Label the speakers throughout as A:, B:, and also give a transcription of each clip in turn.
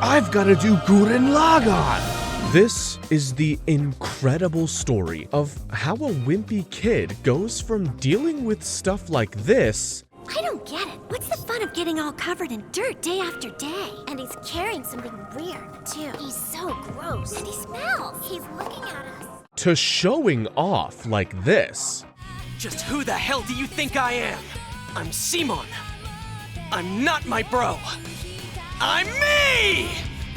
A: I've got to do Gurren Lagann! This is the incredible story of how a wimpy kid goes from dealing with stuff like this.
B: I don't get it. What's the fun of getting all covered in dirt day after day? And he's carrying something weird, too. He's so gross. And he smells. He's looking at us.
A: To showing off like this.
C: Just who the hell do you think I am? I'm Simon. I'm not my bro. I'm me!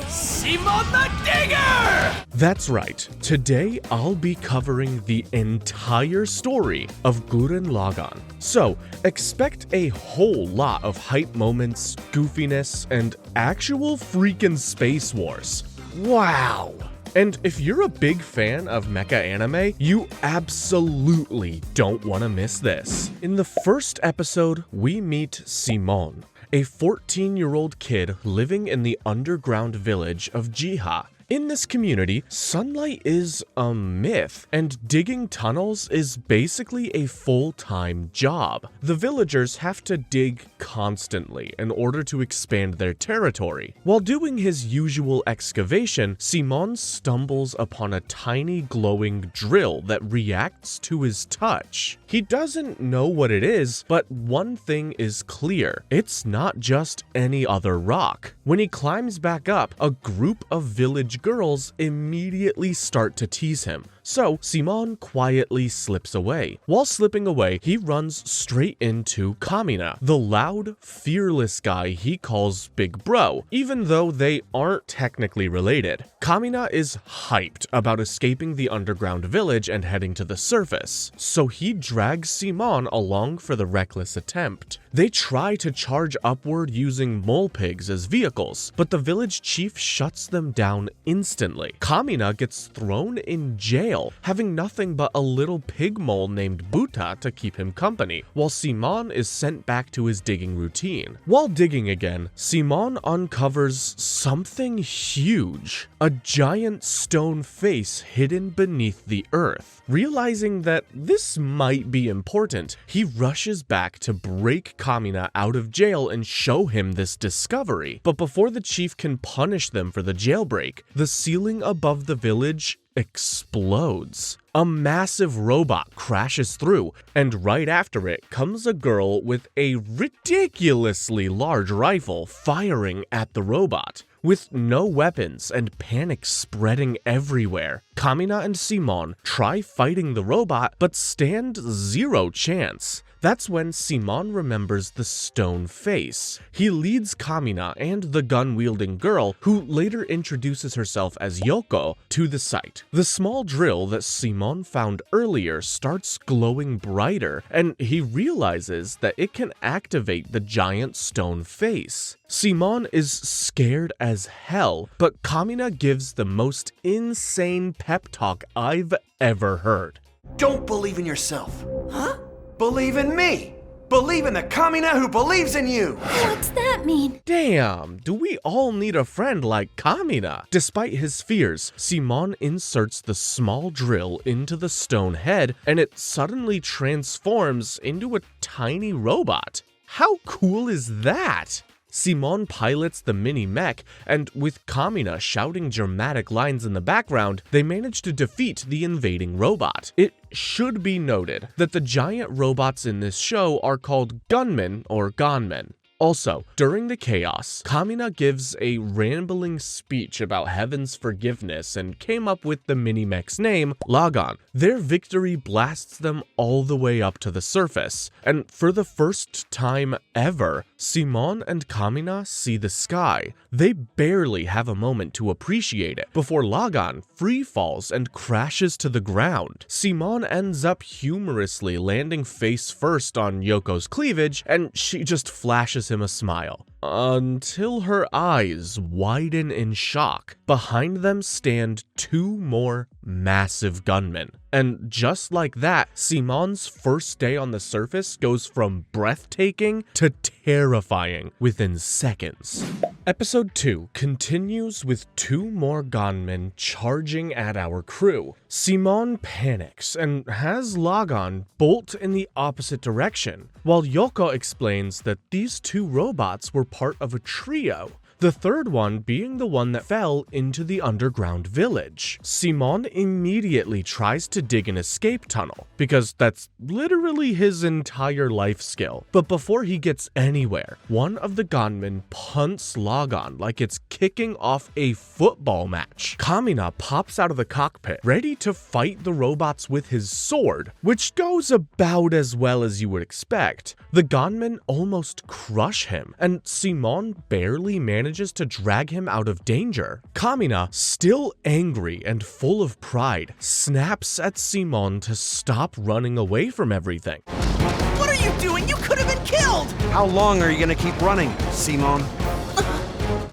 C: Simon the Digger!
A: That's right. Today I'll be covering the entire story of Gurren Lagann. So, expect a whole lot of hype moments, goofiness, and actual freaking space wars. Wow! And if you're a big fan of mecha anime, you absolutely don't want to miss this. In the first episode, we meet Simon, a 14-year-old kid living in the underground village of Jiha. In this community, sunlight is a myth, and digging tunnels is basically a full-time job. The villagers have to dig constantly in order to expand their territory. While doing his usual excavation, Simon stumbles upon a tiny glowing drill that reacts to his touch. He doesn't know what it is, but one thing is clear. It's not just any other rock. When he climbs back up, a group of village girls immediately start to tease him. So Simon quietly slips away. While slipping away, he runs straight into Kamina, the loud, fearless guy he calls Big Bro, even though they aren't technically related. Kamina is hyped about escaping the underground village and heading to the surface, so he drags Simon along for the reckless attempt. They try to charge upward using mole pigs as vehicles, but the village chief shuts them down instantly. Kamina gets thrown in jail, having nothing but a little pig mole named Buta to keep him company, while Simon is sent back to his digging routine. While digging again, Simon uncovers something huge, a giant stone face hidden beneath the earth. Realizing that this might be important, he rushes back to break Kamina out of jail and show him this discovery. But before the chief can punish them for the jailbreak, the ceiling above the village explodes. A massive robot crashes through, and right after it comes a girl with a ridiculously large rifle firing at the robot. With no weapons and panic spreading everywhere, Kamina and Simon try fighting the robot but stand zero chance. That's when Simon remembers the stone face. He leads Kamina and the gun-wielding girl, who later introduces herself as Yoko, to the site. The small drill that Simon found earlier starts glowing brighter, and he realizes that it can activate the giant stone face. Simon is scared as hell, but Kamina gives the most insane pep talk I've ever heard.
D: Don't believe in yourself. Huh? Believe in me! Believe in the Kamina who believes in you!
B: What's that mean?
A: Damn, do we all need a friend like Kamina? Despite his fears, Simon inserts the small drill into the stone head, and it suddenly transforms into a tiny robot. How cool is that? Simon pilots the mini mech, and with Kamina shouting dramatic lines in the background, they manage to defeat the invading robot. It should be noted that the giant robots in this show are called gunmen or gonmen. Also, during the chaos, Kamina gives a rambling speech about heaven's forgiveness and came up with the mini-mech's name, Lagann. Their victory blasts them all the way up to the surface, and for the first time ever, Simon and Kamina see the sky. They barely have a moment to appreciate it before Lagann free falls and crashes to the ground. Simon ends up humorously landing face first on Yoko's cleavage, and she just flashes him a smile. Until her eyes widen in shock. Behind them stand two more massive gunmen. And just like that, Simon's first day on the surface goes from breathtaking to terrifying within seconds. Episode 2 continues with two more gunmen charging at our crew. Simon panics and has Lagann bolt in the opposite direction, while Yoko explains that these two robots were part of a trio. the third one being the one that fell into the underground village. Simon immediately tries to dig an escape tunnel, because that's literally his entire life skill. But before he gets anywhere, one of the gunmen punts Lagann like it's kicking off a football match. Kamina pops out of the cockpit, ready to fight the robots with his sword, which goes about as well as you would expect. The gunmen almost crush him, and Simon barely manages to drag him out of danger. Kamina, still angry and full of pride, snaps at Simon to stop running away from everything.
C: What are you doing? You could have been killed!
D: How long are you gonna keep running, Simon?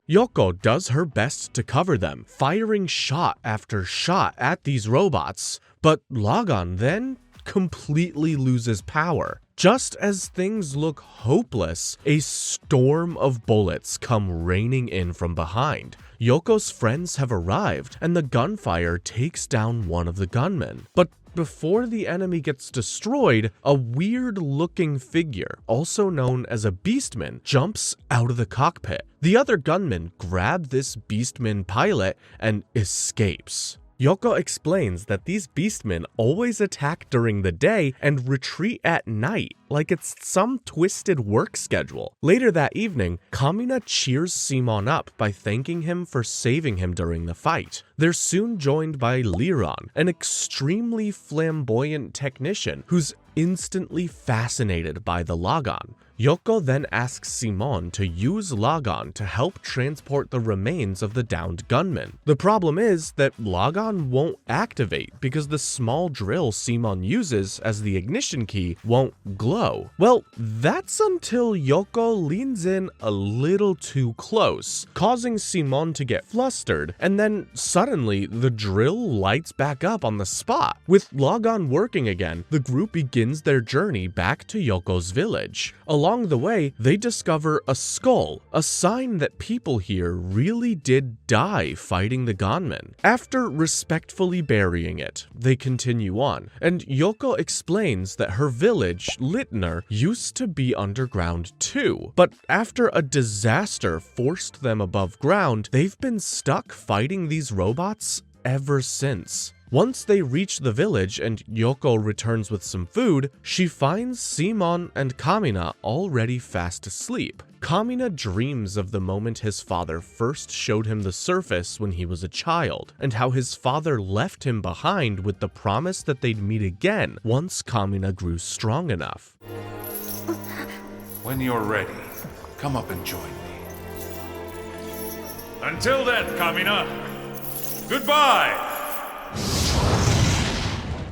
A: Yoko does her best to cover them, firing shot after shot at these robots, but Lagann then completely loses power. Just as things look hopeless, a storm of bullets come raining in from behind. Yoko's friends have arrived, and the gunfire takes down one of the gunmen. But before the enemy gets destroyed, a weird-looking figure, also known as a Beastman, jumps out of the cockpit. The other gunmen grab this Beastman pilot and escapes. Yoko explains that these Beastmen always attack during the day and retreat at night, like it's some twisted work schedule. Later that evening, Kamina cheers Simon up by thanking him for saving him during the fight. They're soon joined by Liran, an extremely flamboyant technician who's instantly fascinated by the Lagann. Yoko then asks Simon to use Lagann to help transport the remains of the downed gunmen. The problem is that Lagann won't activate because the small drill Simon uses as the ignition key won't glow. Well, that's until Yoko leans in a little too close, causing Simon to get flustered, and then suddenly the drill lights back up on the spot. With Lagann working again, the group begins their journey back to Yoko's village. Along the way, they discover a skull, a sign that people here really did die fighting the gunmen. After respectfully burying it, they continue on, and Yoko explains that her village, Littner, used to be underground too, but after a disaster forced them above ground, they've been stuck fighting these robots ever since. Once they reach the village and Yoko returns with some food, she finds Simon and Kamina already fast asleep. Kamina dreams of the moment his father first showed him the surface when he was a child, and how his father left him behind with the promise that they'd meet again once Kamina grew strong enough.
E: When you're ready, come up and join me. Until then, Kamina, goodbye!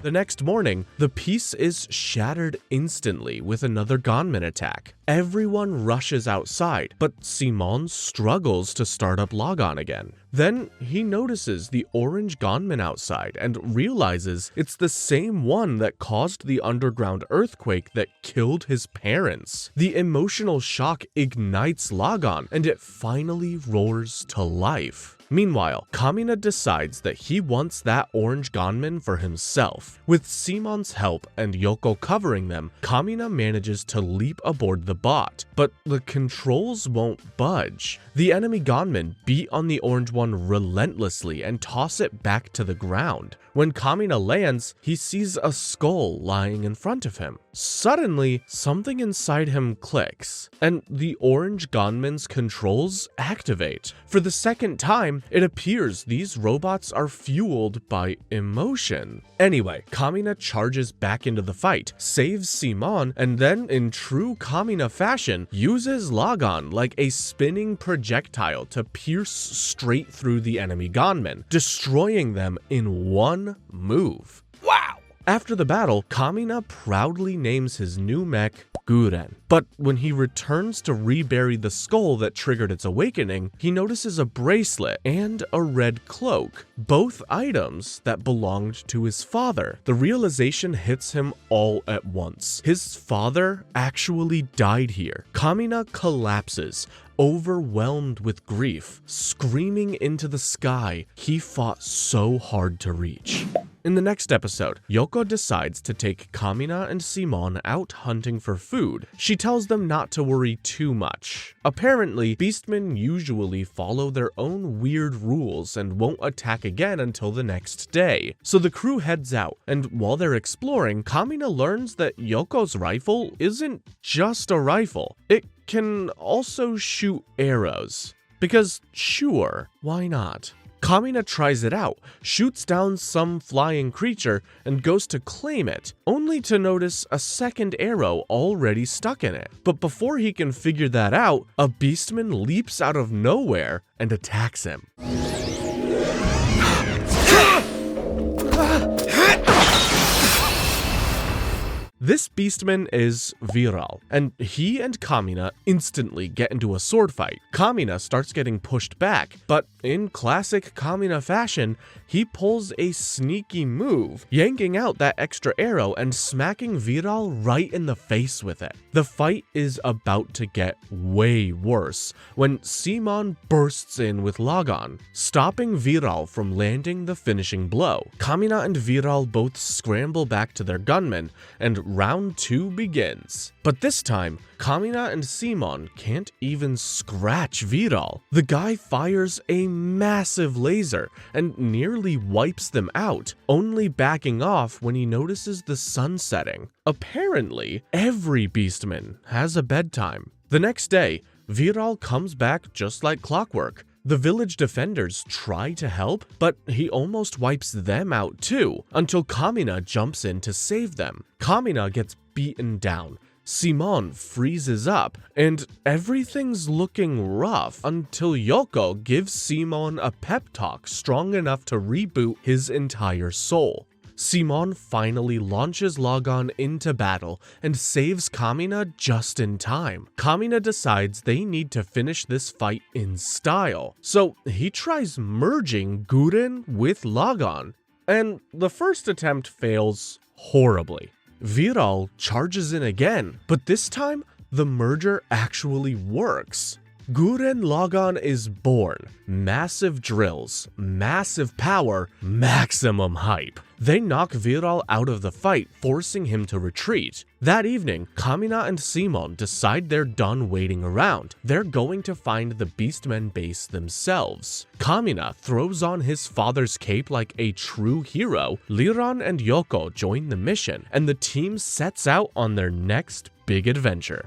A: The next morning, the peace is shattered instantly with another gunman attack. Everyone rushes outside, but Simon struggles to start up Lagann again. Then he notices the orange gunman outside and realizes it's the same one that caused the underground earthquake that killed his parents. The emotional shock ignites Lagann, and it finally roars to life. Meanwhile, Kamina decides that he wants that orange gunman for himself. With Simon's help and Yoko covering them, Kamina manages to leap aboard the bot, but the controls won't budge. The enemy gunmen beat on the orange one relentlessly and toss it back to the ground. When Kamina lands, he sees a skull lying in front of him. Suddenly, something inside him clicks, and the orange gunman's controls activate. For the second time, it appears these robots are fueled by emotion. Anyway, Kamina charges back into the fight, saves Simon, and then, in true Kamina fashion, uses Lagann like a spinning projectile to pierce straight through the enemy gunmen, destroying them in one move.
C: Wow!
A: After the battle, Kamina proudly names his new mech Guren. But when he returns to rebury the skull that triggered its awakening, he notices a bracelet and a red cloak, both items that belonged to his father. The realization hits him all at once. His father actually died here. Kamina collapses, overwhelmed with grief, screaming into the sky he fought so hard to reach. In the next episode, Yoko decides to take Kamina and Simon out hunting for food. She tells them not to worry too much. Apparently, Beastmen usually follow their own weird rules and won't attack again until the next day. So the crew heads out, and while they're exploring, Kamina learns that Yoko's rifle isn't just a rifle. It can also shoot arrows. Because sure, why not? Kamina tries it out, shoots down some flying creature, and goes to claim it, only to notice a second arrow already stuck in it. But before he can figure that out, a beastman leaps out of nowhere and attacks him. This beastman is Viral, and he and Kamina instantly get into a sword fight. Kamina starts getting pushed back, but in classic Kamina fashion, he pulls a sneaky move, yanking out that extra arrow and smacking Viral right in the face with it. The fight is about to get way worse when Simon bursts in with Lagann, stopping Viral from landing the finishing blow. Kamina and Viral both scramble back to their gunmen, and round 2 begins. But this time, Kamina and Simon can't even scratch Viral. The guy fires a massive laser and nearly wipes them out, only backing off when he notices the sun setting. Apparently, every beastman has a bedtime. The next day, Viral comes back just like clockwork. The village defenders try to help, but he almost wipes them out too, until Kamina jumps in to save them. Kamina gets beaten down, Simon freezes up, and everything's looking rough until Yoko gives Simon a pep talk strong enough to reboot his entire soul. Simon finally launches Lagann into battle and saves Kamina just in time. Kamina decides they need to finish this fight in style, so he tries merging Guren with Lagann, and the first attempt fails horribly. Viral charges in again, but this time the merger actually works. Gurren Lagann is born. Massive drills, massive power, maximum hype. They knock Viral out of the fight, forcing him to retreat. That evening, Kamina and Simon decide they're done waiting around. They're going to find the Beastmen base themselves. Kamina throws on his father's cape like a true hero. Liran and Yoko join the mission, and the team sets out on their next big adventure.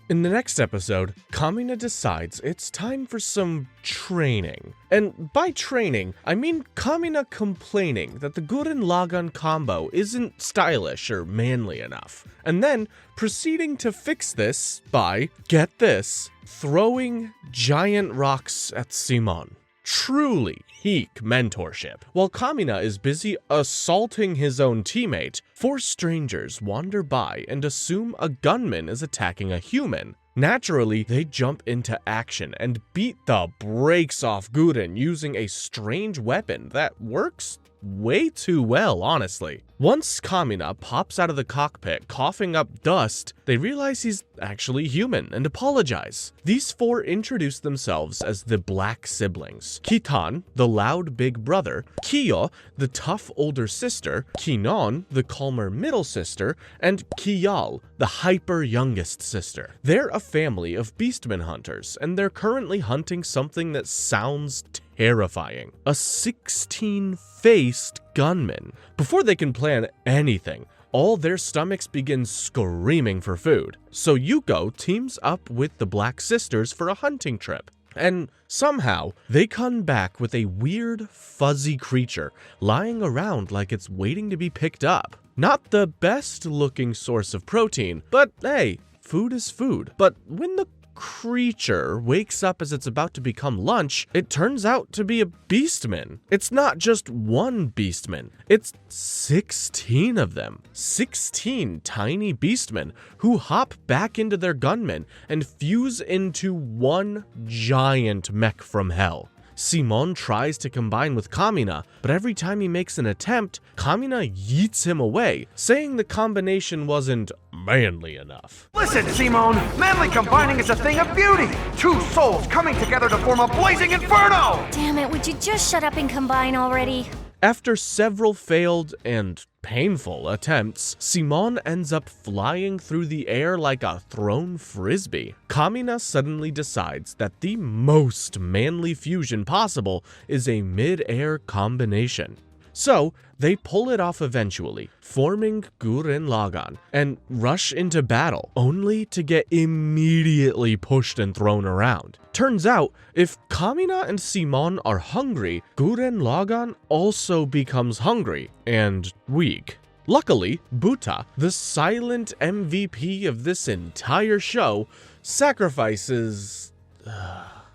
A: In the next episode, Kamina decides it's time for some training. And by training, I mean Kamina complaining that the Gurren Lagann combo isn't stylish or manly enough, and then proceeding to fix this by, get this, throwing giant rocks at Simon. Truly peak mentorship. While Kamina is busy assaulting his own teammate, 4 strangers wander by and assume a gunman is attacking a human. Naturally, they jump into action and beat the brakes off Guren using a strange weapon that works way too well, honestly. Once Kamina pops out of the cockpit coughing up dust, they realize he's actually human and apologize. These 4 introduce themselves as the Black Siblings. Kitan, the loud big brother, Kiyo, the tough older sister, Kinon, the calmer middle sister, and Kiyal, the hyper youngest sister. They're a family of beastmen hunters, and they're currently hunting something that sounds terrifying. A 16-faced gunman. Before they can plan anything, all their stomachs begin screaming for food. So Yuko teams up with the Black Sisters for a hunting trip. And somehow, they come back with a weird, fuzzy creature lying around like it's waiting to be picked up. Not the best looking source of protein, but hey, food is food. But when the creature wakes up as it's about to become lunch, it turns out to be a beastman. It's not just one beastman, it's 16 of them. 16 tiny beastmen who hop back into their gunmen and fuse into one giant mech from hell. Simon tries to combine with Kamina, but every time he makes an attempt, Kamina yeets him away, saying the combination wasn't manly enough.
D: Listen, Simon, manly combining is a thing of beauty. 2 souls coming together to form a blazing inferno!
B: Damn it, would you just shut up and combine already?
A: After several failed and painful attempts, Simon ends up flying through the air like a thrown frisbee. Kamina suddenly decides that the most manly fusion possible is a mid-air combination. So, they pull it off eventually, forming Gurren Lagann, and rush into battle, only to get immediately pushed and thrown around. Turns out, if Kamina and Simon are hungry, Gurren Lagann also becomes hungry and weak. Luckily, Buta, the silent MVP of this entire show, sacrifices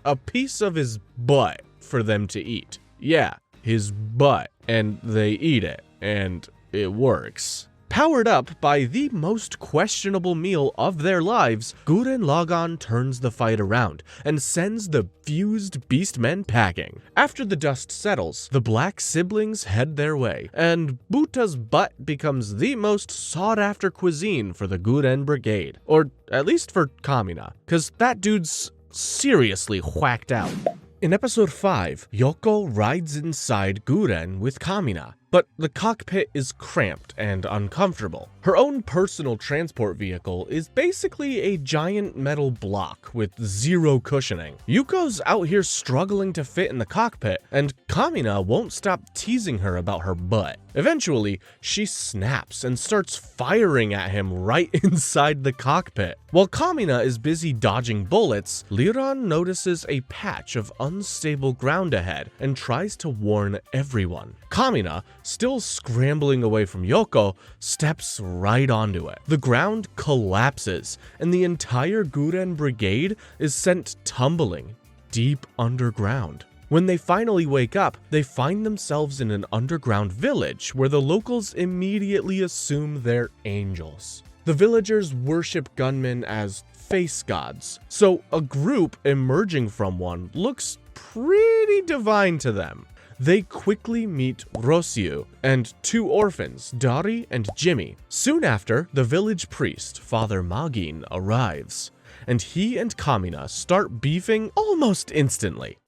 A: a piece of his butt for them to eat. Yeah, his butt, and they eat it, and it works. Powered up by the most questionable meal of their lives, Gurren Lagann turns the fight around and sends the fused Beastmen packing. After the dust settles, the black siblings head their way, and Buta's butt becomes the most sought-after cuisine for the Guren Brigade. Or at least for Kamina, cause that dude's seriously whacked out. In episode 5, Yoko rides inside Guren with Kamina, but the cockpit is cramped and uncomfortable. Her own personal transport vehicle is basically a giant metal block with zero cushioning. Yuko's out here struggling to fit in the cockpit, and Kamina won't stop teasing her about her butt. Eventually, she snaps and starts firing at him right inside the cockpit. While Kamina is busy dodging bullets, Liran notices a patch of unstable ground ahead and tries to warn everyone. Kamina, still scrambling away from Yoko, steps right onto it. The ground collapses, and the entire Guren Brigade is sent tumbling deep underground. When they finally wake up, they find themselves in an underground village where the locals immediately assume they're angels. The villagers worship gunmen as face gods, so a group emerging from one looks pretty divine to them. They quickly meet Rossu and 2 orphans, Dari and Jimmy. Soon after, the village priest, Father Magin, arrives, and he and Kamina start beefing almost instantly.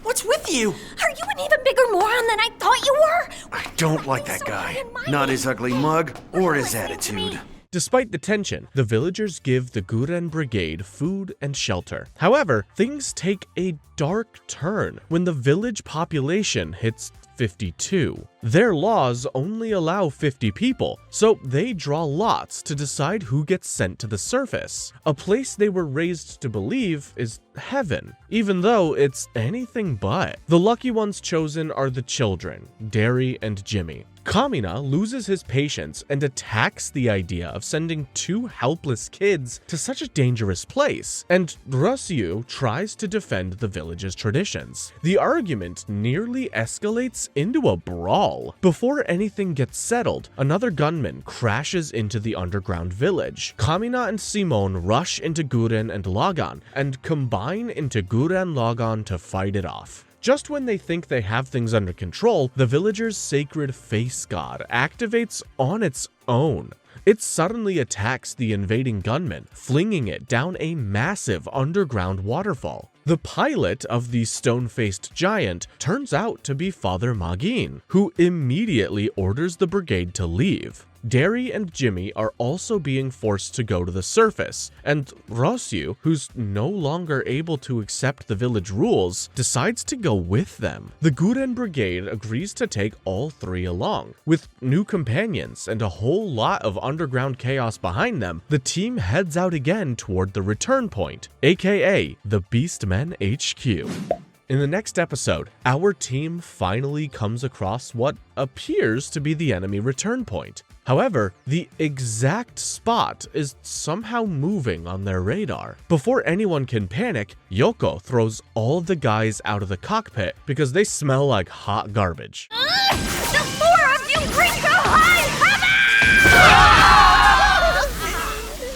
C: What's with you?
B: Are you an even bigger moron than I thought you were?
D: I don't like that guy. Not his ugly mug or his attitude.
A: Despite the tension, the villagers give the Guren Brigade food and shelter. However, things take a dark turn when the village population hits 52. Their laws only allow 50 people, so they draw lots to decide who gets sent to the surface. A place they were raised to believe is heaven, even though it's anything but. The lucky ones chosen are the children, Dari and Jimmy. Kamina loses his patience and attacks the idea of sending 2 helpless kids to such a dangerous place, and Rossu tries to defend the village's traditions. The argument nearly escalates into a brawl. Before anything gets settled, another gunman crashes into the underground village. Kamina and Simon rush into Guren and Lagann and combine into Gurren Lagann to fight it off. Just when they think they have things under control, the villager's sacred face god activates on its own. It suddenly attacks the invading gunman, flinging it down a massive underground waterfall. The pilot of the stone-faced giant turns out to be Father Magin, who immediately orders the brigade to leave. Dari and Jimmy are also being forced to go to the surface, and Rossu, who's no longer able to accept the village rules, decides to go with them. The Guren Brigade agrees to take all 3 along. With new companions and a whole lot of underground chaos behind them, the team heads out again toward the return point, aka the Beastmen HQ. In the next episode, our team finally comes across what appears to be the enemy return point. However, the exact spot is somehow moving on their radar. Before anyone can panic, Yoko throws all the guys out of the cockpit because they smell like hot garbage.
B: The 4 of you bring to high heaven!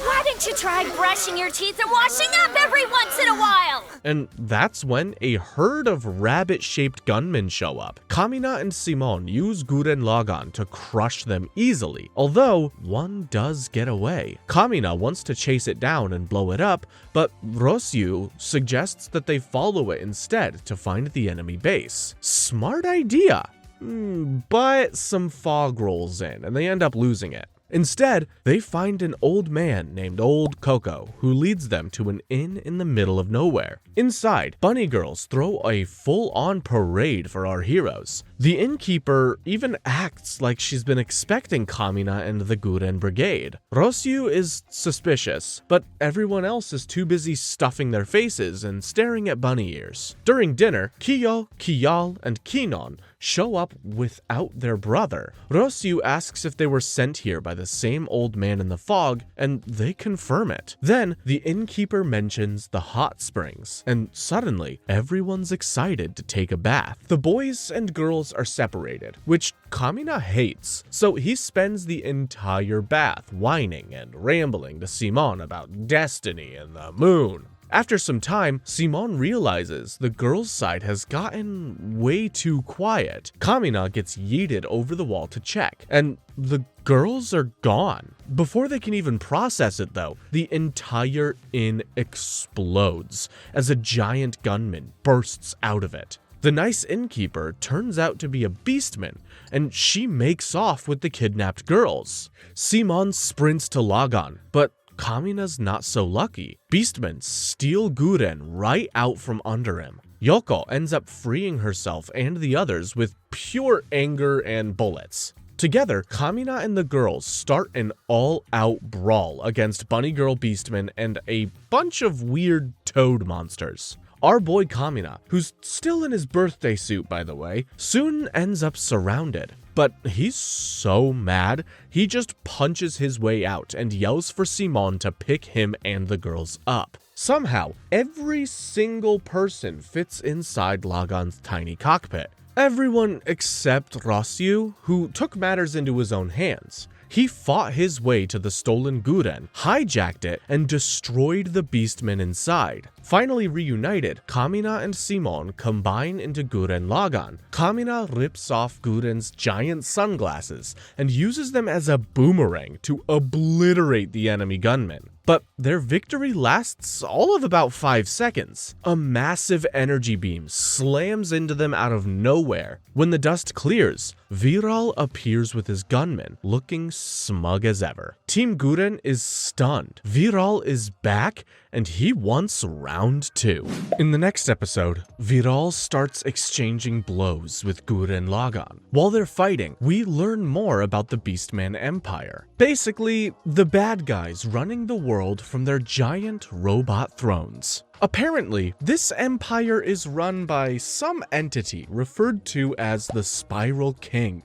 B: Why didn't you try brushing your teeth and washing up every once in a while?
A: And that's when a herd of rabbit-shaped gunmen show up. Kamina and Simon use Gurren Lagann to crush them easily, although one does get away. Kamina wants to chase it down and blow it up, but Rossu suggests that they follow it instead to find the enemy base. Smart idea! but some fog rolls in and they end up losing it. Instead, they find an old man named Old Coco who leads them to an inn in the middle of nowhere. Inside, bunny girls throw a full-on parade for our heroes. The innkeeper even acts like she's been expecting Kamina and the Guren Brigade. Rossu is suspicious, but everyone else is too busy stuffing their faces and staring at bunny ears. During dinner, Kiyo, Kiyal, and Kinon show up without their brother. Rossu asks if they were sent here by the same old man in the fog, and they confirm it. Then, the innkeeper mentions the hot springs, and suddenly, everyone's excited to take a bath. The boys and girls are separated, which Kamina hates, so he spends the entire bath whining and rambling to Simon about destiny and the moon. After some time, Simon realizes the girls' side has gotten way too quiet. Kamina gets yeeted over the wall to check, and the girls are gone. Before they can even process it though, the entire inn explodes as a giant gunman bursts out of it. The nice innkeeper turns out to be a Beastman, and she makes off with the kidnapped girls. Simon sprints to Lagann, but Kamina's not so lucky. Beastmen steal Guren right out from under him. Yoko ends up freeing herself and the others with pure anger and bullets. Together, Kamina and the girls start an all-out brawl against Bunny Girl Beastmen and a bunch of weird toad monsters. Our boy Kamina, who's still in his birthday suit by the way, soon ends up surrounded. But he's so mad, he just punches his way out and yells for Simon to pick him and the girls up. Somehow, every single person fits inside Lagann's tiny cockpit. Everyone except Rossu, who took matters into his own hands. He fought his way to the stolen Guren, hijacked it, and destroyed the Beastmen inside. Finally reunited, Kamina and Simon combine into Gurren Lagann. Kamina rips off Guren's giant sunglasses and uses them as a boomerang to obliterate the enemy gunmen. But their victory lasts all of about 5 seconds. A massive energy beam slams into them out of nowhere. When the dust clears, Viral appears with his gunmen, looking smug as ever. Team Guren is stunned. Viral is back, and he wants round 2. In the next episode, Viral starts exchanging blows with Gurren Lagann. While they're fighting, we learn more about the Beastman Empire. Basically, the bad guys running the world from their giant robot thrones. Apparently, this empire is run by some entity referred to as the Spiral King.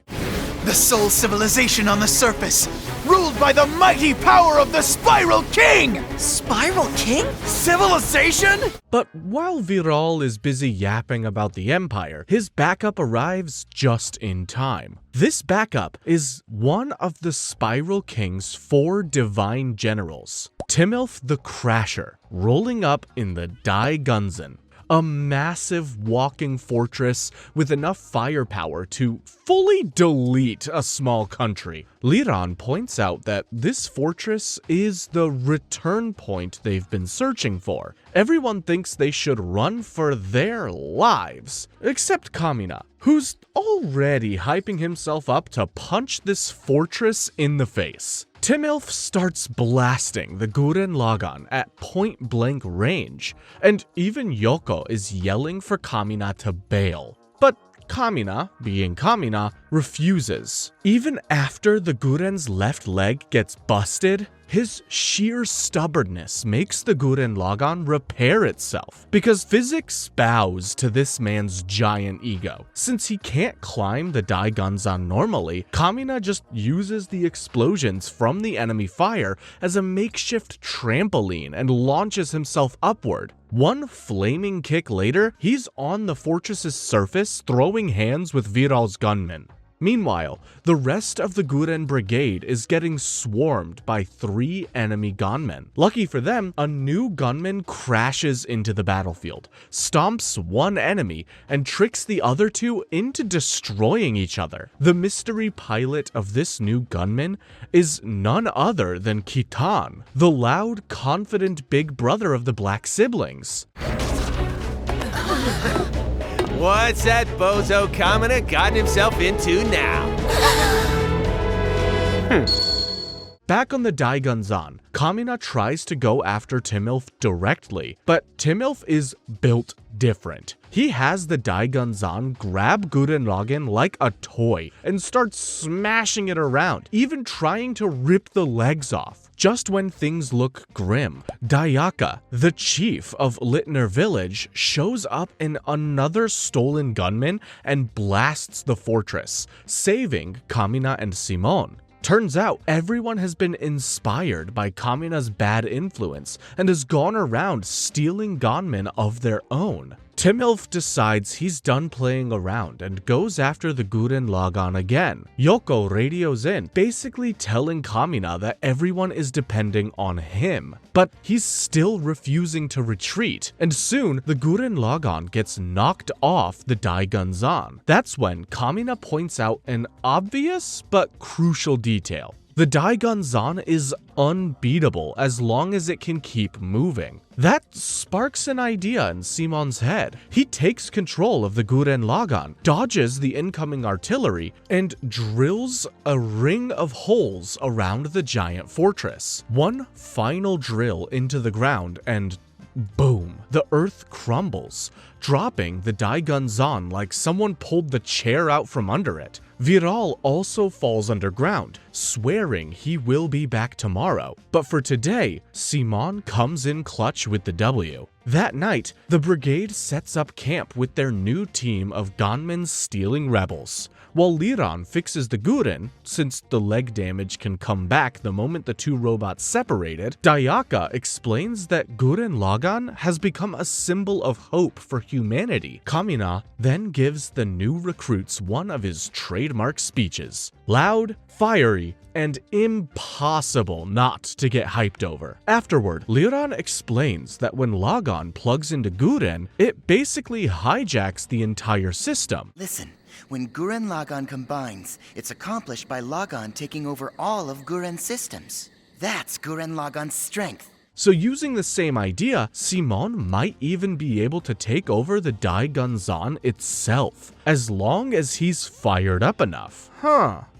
F: The sole civilization on the surface, ruled by the mighty power of the Spiral King!
C: Spiral King?
F: Civilization?
A: But while Viral is busy yapping about the Empire, his backup arrives just in time. This backup is one of the Spiral King's 4 divine generals. Timilf the Crasher, rolling up in the Dai Gunzen, a massive walking fortress with enough firepower to fully delete a small country. Liran points out that this fortress is the return point they've been searching for. Everyone thinks they should run for their lives, except Kamina, who's already hyping himself up to punch this fortress in the face. Timilf starts blasting the Gurren Lagann at point-blank range, and even Yoko is yelling for Kamina to bail. But Kamina, being Kamina, refuses. Even after the Guren's left leg gets busted, his sheer stubbornness makes the Gurren Lagann repair itself, because physics bows to this man's giant ego. Since he can't climb the Dai Gunzan normally, Kamina just uses the explosions from the enemy fire as a makeshift trampoline and launches himself upward. One flaming kick later, he's on the fortress's surface throwing hands with Viral's gunmen. Meanwhile, the rest of the Guren Brigade is getting swarmed by 3 enemy gunmen. Lucky for them, a new gunman crashes into the battlefield, stomps one enemy, and tricks the other 2 into destroying each other. The mystery pilot of this new gunman is none other than Kitan, the loud, confident big brother of the Black siblings.
C: What's that bozo Kamina gotten himself into now?
A: Back on the Daigunzan, Kamina tries to go after Timilf directly, but Timilf is built different. He has the Daigunzan grab Gurren Lagann like a toy and starts smashing it around, even trying to rip the legs off. Just when things look grim, Dayaka, the chief of Littner village, shows up in another stolen gunman and blasts the fortress, saving Kamina and Simon. Turns out everyone has been inspired by Kamina's bad influence and has gone around stealing gunmen of their own. Timilf decides he's done playing around and goes after the Gurren Lagann again. Yoko radios in, basically telling Kamina that everyone is depending on him. But he's still refusing to retreat, and soon the Gurren Lagann gets knocked off the Daigunzan. That's when Kamina points out an obvious but crucial detail. The Daigunzan is unbeatable as long as it can keep moving. That sparks an idea in Simon's head. He takes control of the Gurren Lagann, dodges the incoming artillery, and drills a ring of holes around the giant fortress. One final drill into the ground and boom, the earth crumbles, dropping the Daigunzan like someone pulled the chair out from under it. Viral also falls underground, swearing he will be back tomorrow. But for today, Simon comes in clutch with the W. That night, the Brigade sets up camp with their new team of gunmen stealing rebels. While Liran fixes the Guren, since the leg damage can come back the moment the two robots separated, Dayaka explains that Gurren Lagann has become a symbol of hope for humanity. Kamina then gives the new recruits one of his trademark speeches. Loud, fiery, and impossible not to get hyped over. Afterward, Liran explains that when Lagann plugs into Guren, it basically hijacks the entire system.
G: Listen, when Gurren Lagann combines, it's accomplished by Lagann taking over all of Guren's systems. That's Gurren Lagann's strength.
A: So using the same idea, Simon might even be able to take over the Daigunzan itself, as long as he's fired up enough.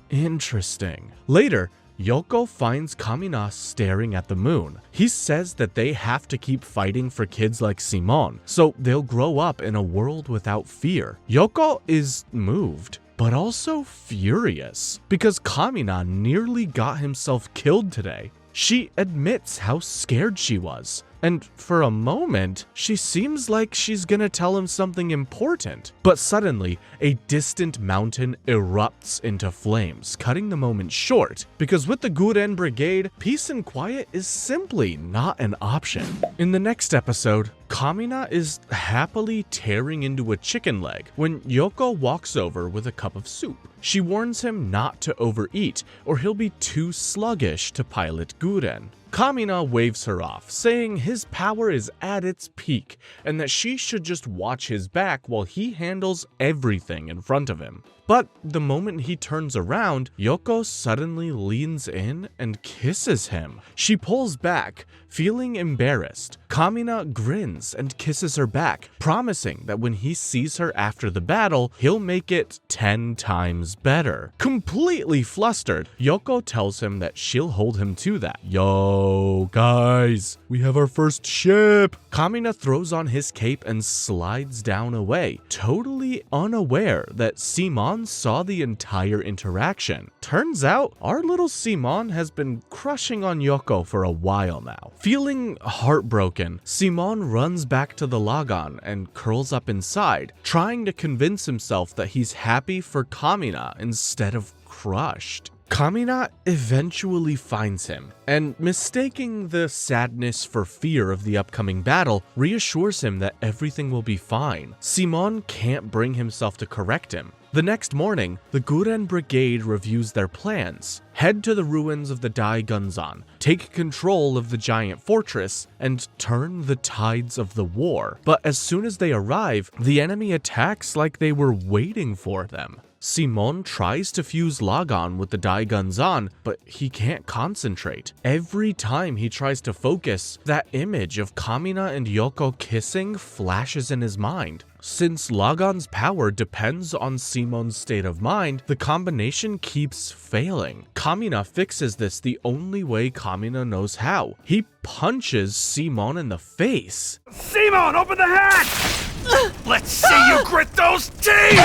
A: Interesting. Later, Yoko finds Kamina staring at the moon. He says that they have to keep fighting for kids like Simon, so they'll grow up in a world without fear. Yoko is moved, but also furious, because Kamina nearly got himself killed today. She admits how scared she was, and for a moment, she seems like she's gonna tell him something important. But suddenly, a distant mountain erupts into flames, cutting the moment short, because with the Guren Brigade, peace and quiet is simply not an option. In the next episode, Kamina is happily tearing into a chicken leg when Yoko walks over with a cup of soup. She warns him not to overeat, or he'll be too sluggish to pilot Guren. Kamina waves her off, saying his power is at its peak and that she should just watch his back while he handles everything in front of him. But the moment he turns around, Yoko suddenly leans in and kisses him. She pulls back, feeling embarrassed. Kamina grins and kisses her back, promising that when he sees her after the battle, he'll make it 10 times better. Completely flustered, Yoko tells him that she'll hold him to that. Yo, guys, we have our first ship. Kamina throws on his cape and slides down away, totally unaware that Simon saw the entire interaction. Turns out, our little Simon has been crushing on Yoko for a while now. Feeling heartbroken, Simon runs back to the Lagann and curls up inside, trying to convince himself that he's happy for Kamina instead of crushed. Kamina eventually finds him, and mistaking the sadness for fear of the upcoming battle, reassures him that everything will be fine. Simon can't bring himself to correct him. The next morning, the Guren Brigade reviews their plans, head to the ruins of the Daigunzan, take control of the giant fortress, and turn the tides of the war. But as soon as they arrive, the enemy attacks like they were waiting for them. Simon tries to fuse Lagann with the Daigunzan, but he can't concentrate. Every time he tries to focus, that image of Kamina and Yoko kissing flashes in his mind. Since Lagann's power depends on Simon's state of mind, the combination keeps failing. Kamina fixes this the only way Kamina knows how. He punches Simon in the face.
D: Simon, open the hatch! Let's see you grit those teeth!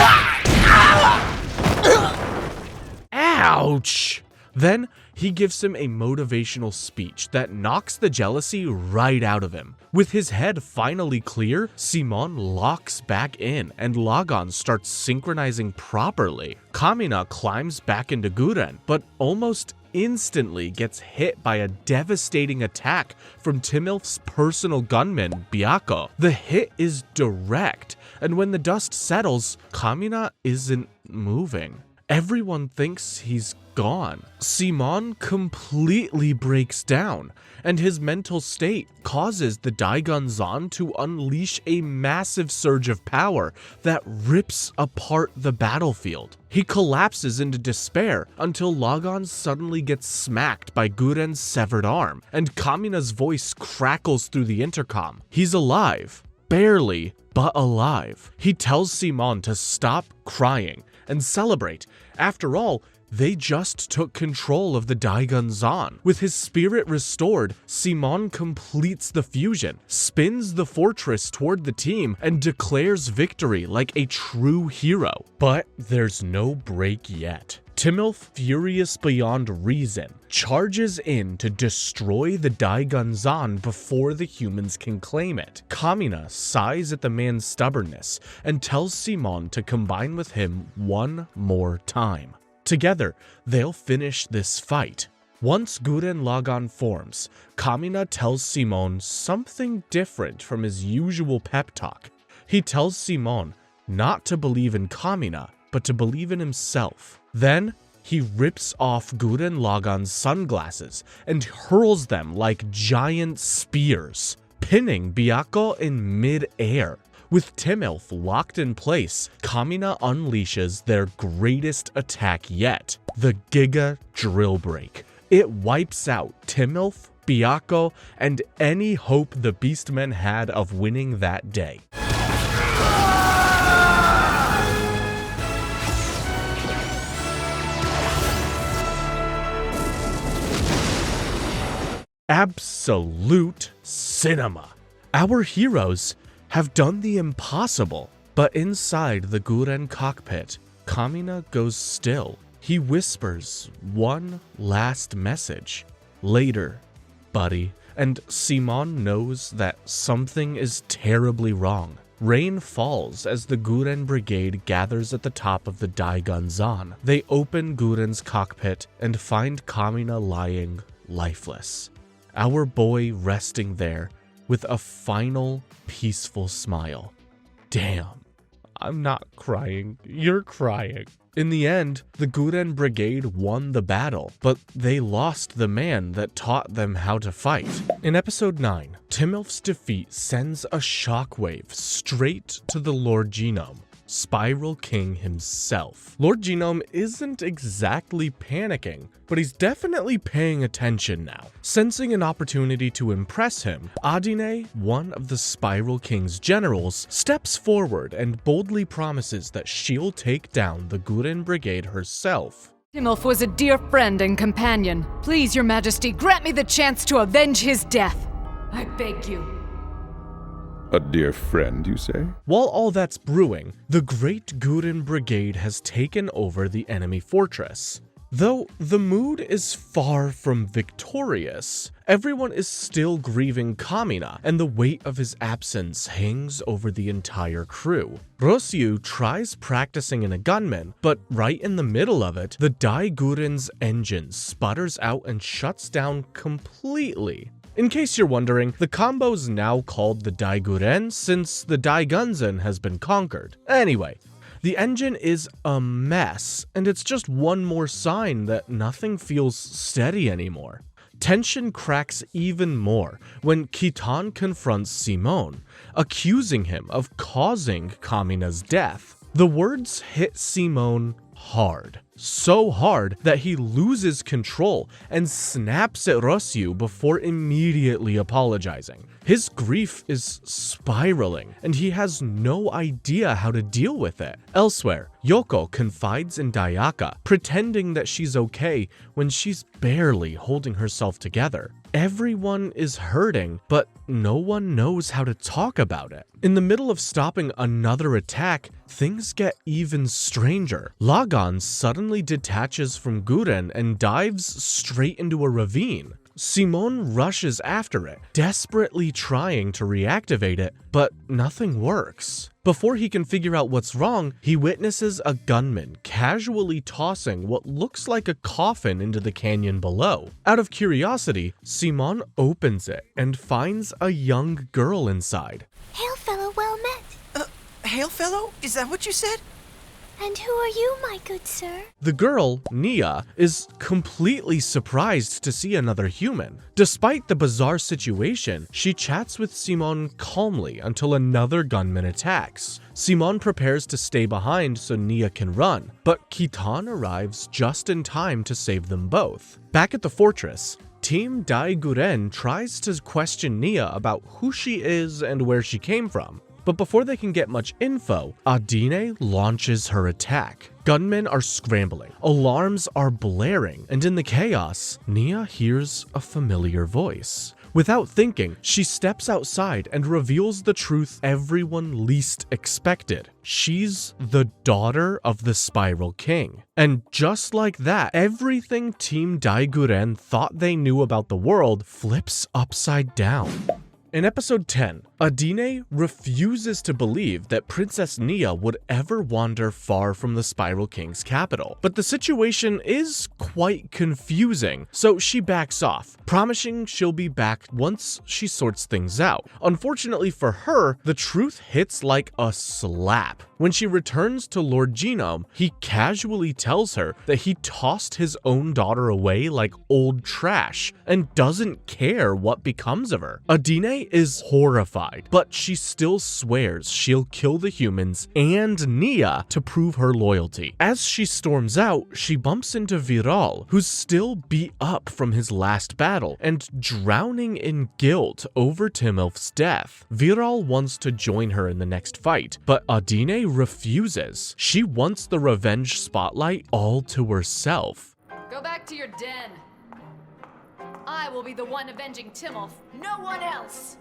A: Ouch! Then he gives him a motivational speech that knocks the jealousy right out of him. With his head finally clear, Simon locks back in and Lagann starts synchronizing properly. Kamina climbs back into Guren, but almost instantly gets hit by a devastating attack from Timilf's personal gunman, Byakko. The hit is direct, and when the dust settles, Kamina isn't moving. Everyone thinks he's gone. Simon completely breaks down, and his mental state causes the Daigun Zan to unleash a massive surge of power that rips apart the battlefield. He collapses into despair until Lagann suddenly gets smacked by Guren's severed arm, and Kamina's voice crackles through the intercom. He's alive. Barely, but alive. He tells Simon to stop crying and celebrate. After all, they just took control of the Daigun Zan. With his spirit restored, Simon completes the fusion, spins the fortress toward the team, and declares victory like a true hero. But there's no break yet. Timilf, furious beyond reason, charges in to destroy the Daigun Zan before the humans can claim it. Kamina sighs at the man's stubbornness and tells Simon to combine with him one more time. Together, they'll finish this fight. Once Gurren Lagann forms, Kamina tells Simon something different from his usual pep talk. He tells Simon not to believe in Kamina, but to believe in himself. Then, he rips off Gurren Lagann's sunglasses and hurls them like giant spears, pinning Byakko in mid-air. With Timilf locked in place, Kamina unleashes their greatest attack yet, the Giga Drill Break. It wipes out Timilf, Byakko, and any hope the Beastmen had of winning that day. Absolute cinema. Our heroes have done the impossible, but inside the Guren cockpit, Kamina goes still. He whispers one last message. Later, buddy. And Simon knows that something is terribly wrong. Rain falls as the Guren Brigade gathers at the top of the Daigun Zan. They open Guren's cockpit and find Kamina lying lifeless. Our boy resting there with a final peaceful smile. Damn, I'm not crying, you're crying. In the end, the Guren Brigade won the battle, but they lost the man that taught them how to fight. In episode 9, Timilf's defeat sends a shockwave straight to the Lord Genome, Spiral King himself. Lord Genome isn't exactly panicking, but he's definitely paying attention now. Sensing an opportunity to impress him, Adine, one of the Spiral King's generals, steps forward and boldly promises that she'll take down the Guren Brigade herself.
H: Timilf was a dear friend and companion. Please, your majesty, grant me the chance to avenge his death. I beg you.
I: A dear friend, you say?
A: While all that's brewing, the Great Guren Brigade has taken over the enemy fortress. Though the mood is far from victorious, everyone is still grieving Kamina, and the weight of his absence hangs over the entire crew. Rossu tries practicing in a gunman, but right in the middle of it, the Guren's engine sputters out and shuts down completely. In case you're wondering, the combo's now called the Guren since the Daigunzen has been conquered. Anyway, the engine is a mess, and it's just one more sign that nothing feels steady anymore. Tension cracks even more when Kitan confronts Simon, accusing him of causing Kamina's death. The words hit Simon hard. so hard that he loses control and snaps at Rossu before immediately apologizing. His grief is spiraling, and he has no idea how to deal with it. Elsewhere, Yoko confides in Dayaka, pretending that she's okay when she's barely holding herself together. Everyone is hurting, but no one knows how to talk about it. In the middle of stopping another attack, things get even stranger. Lagann suddenly detaches from Guren and dives straight into a ravine. Simon rushes after it, desperately trying to reactivate it, but nothing works. Before he can figure out what's wrong, he witnesses a gunman casually tossing what looks like a coffin into the canyon below. Out of curiosity, Simon opens it and finds a young girl inside.
B: Hail, fellow, well met.
C: Hail, fellow? Is that what you said?
B: And who are you, my good sir?
A: The girl, Nia, is completely surprised to see another human. Despite the bizarre situation, she chats with Simon calmly until another gunman attacks. Simon prepares to stay behind so Nia can run, but Kitan arrives just in time to save them both. Back at the fortress, Team Dai Guren tries to question Nia about who she is and where she came from. But before they can get much info, Adine launches her attack. Gunmen are scrambling, alarms are blaring, and in the chaos, Nia hears a familiar voice. Without thinking, she steps outside and reveals the truth everyone least expected. She's the daughter of the Spiral King. And just like that, everything Team Daiguren thought they knew about the world flips upside down. In episode 10, Adine refuses to believe that Princess Nia would ever wander far from the Spiral King's capital. But the situation is quite confusing, so she backs off, promising she'll be back once she sorts things out. Unfortunately for her, the truth hits like a slap. When she returns to Lord Genome, he casually tells her that he tossed his own daughter away like old trash and doesn't care what becomes of her. Adine is horrified, but she still swears she'll kill the humans and Nia to prove her loyalty. As she storms out, she bumps into Viral, who's still beat up from his last battle and drowning in guilt over Timilf's death. Viral wants to join her in the next fight, but Adine refuses. She wants the revenge spotlight all to herself.
H: Go back to your den. I will be the one avenging Timilf, no one else.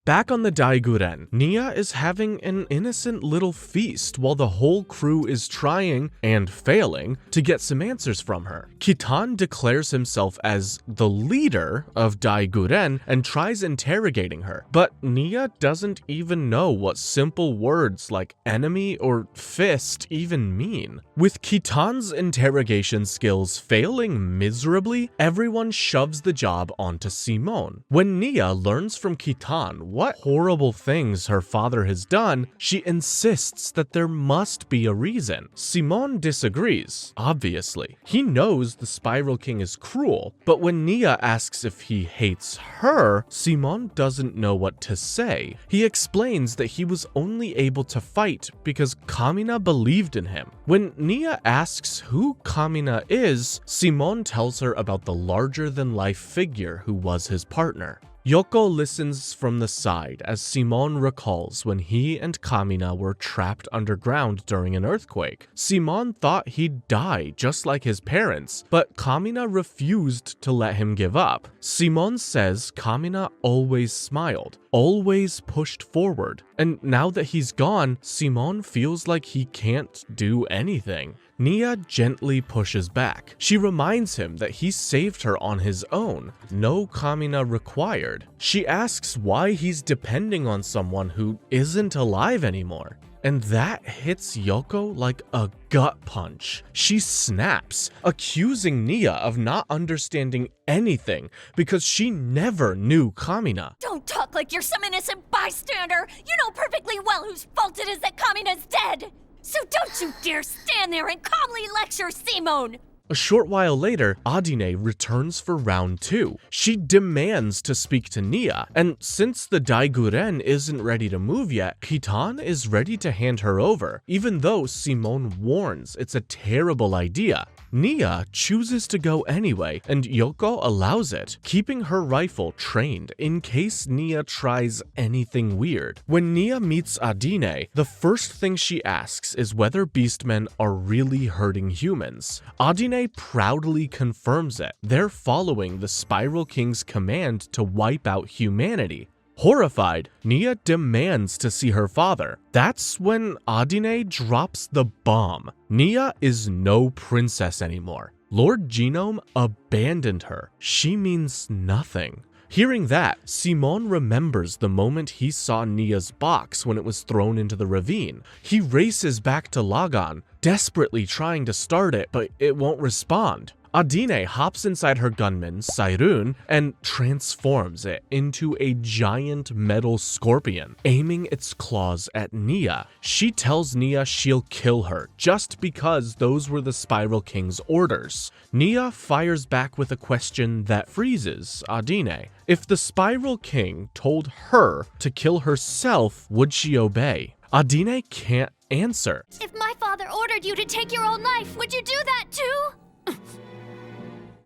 A: Back on the Daiguren, Nia is having an innocent little feast while the whole crew is trying, and failing, to get some answers from her. Kitan declares himself as the leader of Daiguren and tries interrogating her, but Nia doesn't even know what simple words like enemy or fist even mean. With Kitan's interrogation skills failing miserably, everyone shoves the job onto Simon. When Nia learns from Kitan what horrible things her father has done, she insists that there must be a reason. Simon disagrees, obviously. He knows the Spiral King is cruel, but when Nia asks if he hates her, Simon doesn't know what to say. He explains that he was only able to fight because Kamina believed in him. When Nia asks who Kamina is, Simon tells her about the larger-than-life figure who was his partner. Yoko listens from the side as Simon recalls when he and Kamina were trapped underground during an earthquake. Simon thought he'd die just like his parents, but Kamina refused to let him give up. Simon says Kamina always smiled, always pushed forward, and now that he's gone, Simon feels like he can't do anything. Nia gently pushes back. She reminds him that he saved her on his own, no Kamina required. She asks why he's depending on someone who isn't alive anymore. And that hits Yoko like a gut punch. She snaps, accusing Nia of not understanding anything because she never knew Kamina.
B: Don't talk like you're some innocent bystander! You know perfectly well whose fault it is that Kamina's dead! So don't you dare stand there and calmly lecture Simon!
A: A short while later, Adine returns for round 2. She demands to speak to Nia, and since the Guren isn't ready to move yet, Kitan is ready to hand her over, even though Simone warns it's a terrible idea. Nia chooses to go anyway, and Yoko allows it, keeping her rifle trained in case Nia tries anything weird. When Nia meets Adine, the first thing she asks is whether Beastmen are really hurting humans. Adine proudly confirms it. They're following the Spiral King's command to wipe out humanity. Horrified, Nia demands to see her father. That's when Adine drops the bomb. Nia is no princess anymore. Lord Genome abandoned her. She means nothing. Hearing that, Simon remembers the moment he saw Nia's box when it was thrown into the ravine. He races back to Lagann, desperately trying to start it, but it won't respond. Adine hops inside her gunman, Sairun, and transforms it into a giant metal scorpion, aiming its claws at Nia. She tells Nia she'll kill her, just because those were the Spiral King's orders. Nia fires back with a question that freezes Adine. If the Spiral King told her to kill herself, would she obey? Adine can't answer.
B: If my father ordered you to take your own life, would you do that too?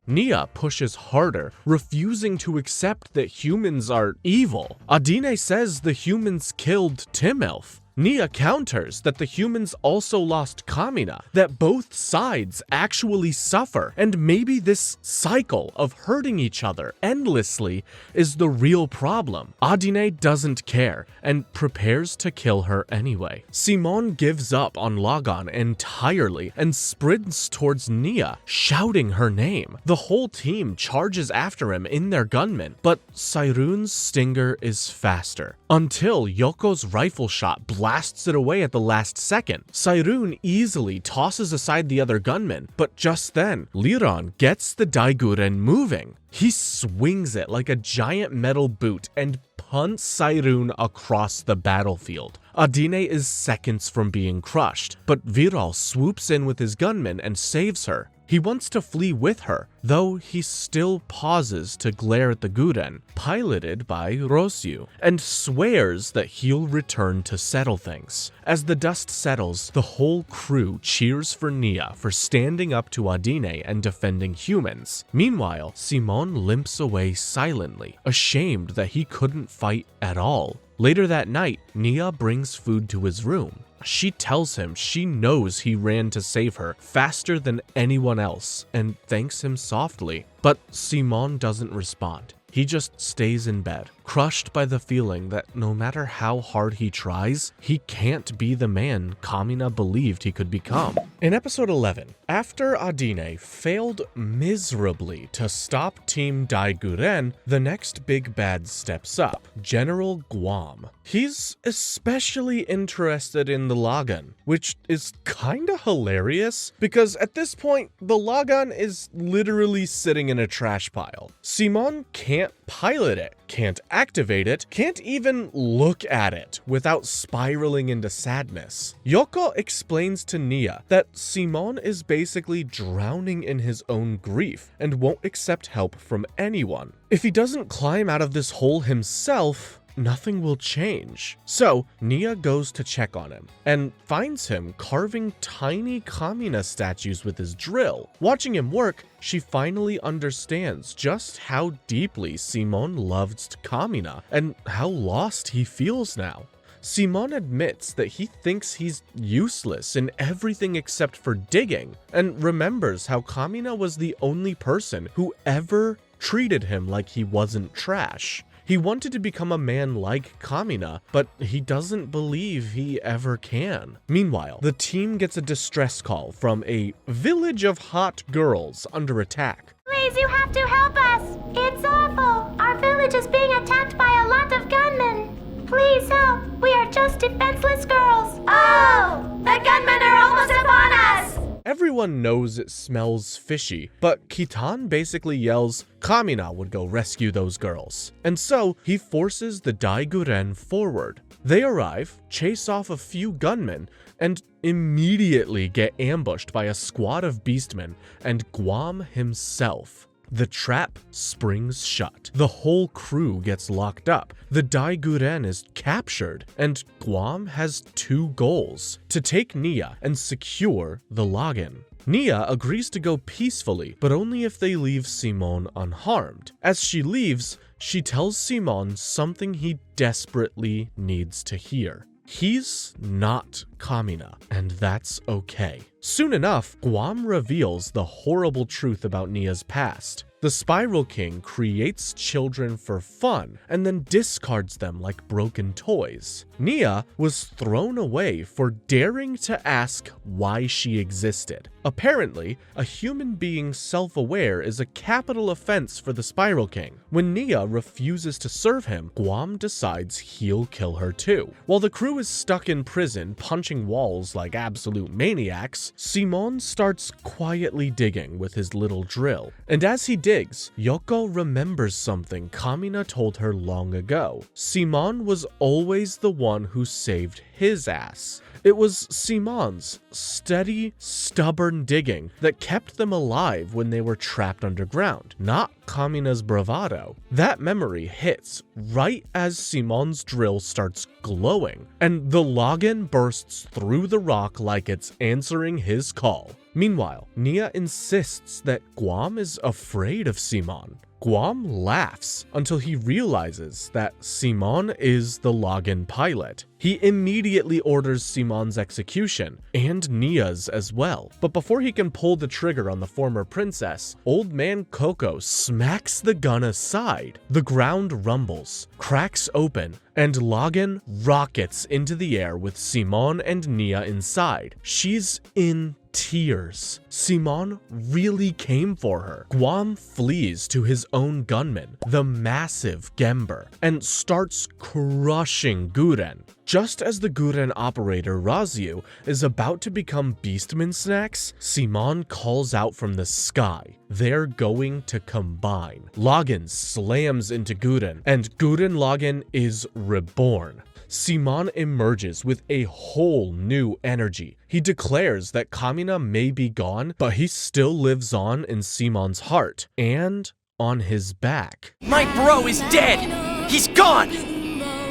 A: Nia pushes harder, refusing to accept that humans are evil. Adine says the humans killed Timelf. Nia counters that the humans also lost Kamina, that both sides actually suffer, and maybe this cycle of hurting each other endlessly is the real problem. Adine doesn't care and prepares to kill her anyway. Simon gives up on Lagann entirely and sprints towards Nia, shouting her name. The whole team charges after him in their gunmen, but Sairun's stinger is faster, until Yoko's rifle shot blasts it away at the last second. Sairun easily tosses aside the other gunman, but just then, Liran gets the Daiguren moving. He swings it like a giant metal boot and punts Sairun across the battlefield. Adine is seconds from being crushed, but Viral swoops in with his gunman and saves her. He wants to flee with her, though he still pauses to glare at the Guren, piloted by Rossu, and swears that he'll return to settle things. As the dust settles, the whole crew cheers for Nia for standing up to Adine and defending humans. Meanwhile, Simon limps away silently, ashamed that he couldn't fight at all. Later that night, Nia brings food to his room. She tells him she knows he ran to save her faster than anyone else and thanks him softly. But Simon doesn't respond. He just stays in bed, crushed by the feeling that no matter how hard he tries, he can't be the man Kamina believed he could become. In episode 11, after Adine failed miserably to stop Team Daiguren, the next big bad steps up, General Guam. He's especially interested in the Lagann, which is kinda hilarious, because at this point, the Lagann is literally sitting in a trash pile. Simon can't pilot it, can't activate it, can't even look at it without spiraling into sadness. Yoko explains to Nia that Simon is basically drowning in his own grief and won't accept help from anyone. If he doesn't climb out of this hole himself, nothing will change. So Nia goes to check on him and finds him carving tiny Kamina statues with his drill. Watching him work, she finally understands just how deeply Simon loved Kamina and how lost he feels now. Simon admits that he thinks he's useless in everything except for digging, and remembers how Kamina was the only person who ever treated him like he wasn't trash. He wanted to become a man like Kamina, but he doesn't believe he ever can. Meanwhile, the team gets a distress call from a village of hot girls under attack.
B: Please, you have to help us! It's awful! Our village is being attacked by a lot of gunmen! Please help! We are just defenseless girls! Oh! The gunmen are almost upon us!
A: Everyone knows knows it smells fishy, but Kitan basically yells, Kamina would go rescue those girls. And so he forces the Guren forward. They arrive, chase off a few gunmen, and immediately get ambushed by a squad of Beastmen and Guam himself. The trap springs shut. The whole crew gets locked up. The Guren is captured, and Guam has two goals: to take Nia and secure the Lagann. Nia agrees to go peacefully, but only if they leave Simon unharmed. As she leaves, she tells Simon something he desperately needs to hear. He's not Kamina, and that's okay. Soon enough, Guam reveals the horrible truth about Nia's past. The Spiral King creates children for fun and then discards them like broken toys. Nia was thrown away for daring to ask why she existed. Apparently, a human being self-aware is a capital offense for the Spiral King. When Nia refuses to serve him, Guam decides he'll kill her too. While the crew is stuck in prison punching walls like absolute maniacs, Simon starts quietly digging with his little drill. And as he digs, Yoko remembers something Kamina told her long ago. Simon was always the one who saved his ass. It was Simon's steady, stubborn digging that kept them alive when they were trapped underground, not Kamina's bravado. That memory hits right as Simon's drill starts glowing, and the Lagann bursts through the rock like it's answering his call. Meanwhile, Nia insists that Guam is afraid of Simon. Guam laughs until he realizes that Simon is the Lagann pilot. He immediately orders Simon's execution, and Nia's as well. But before he can pull the trigger on the former princess, Old Man Coco smacks the gun aside. The ground rumbles, cracks open, and Lagann rockets into the air with Simon and Nia inside. She's in tears. Simon really came for her. Guam flees to his own gunman, the massive Gember, and starts crushing Guren. Just as the Guren operator Rossu is about to become Beastman snacks, Simon calls out from the sky. They're going to combine. Lagann slams into Guren, and Gurren Lagann is reborn. Simon emerges with a whole new energy. He declares that Kamina may be gone, but he still lives on in Simon's heart and on his back.
C: My bro is dead! He's gone!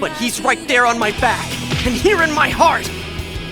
C: But he's right there on my back, and here in my heart!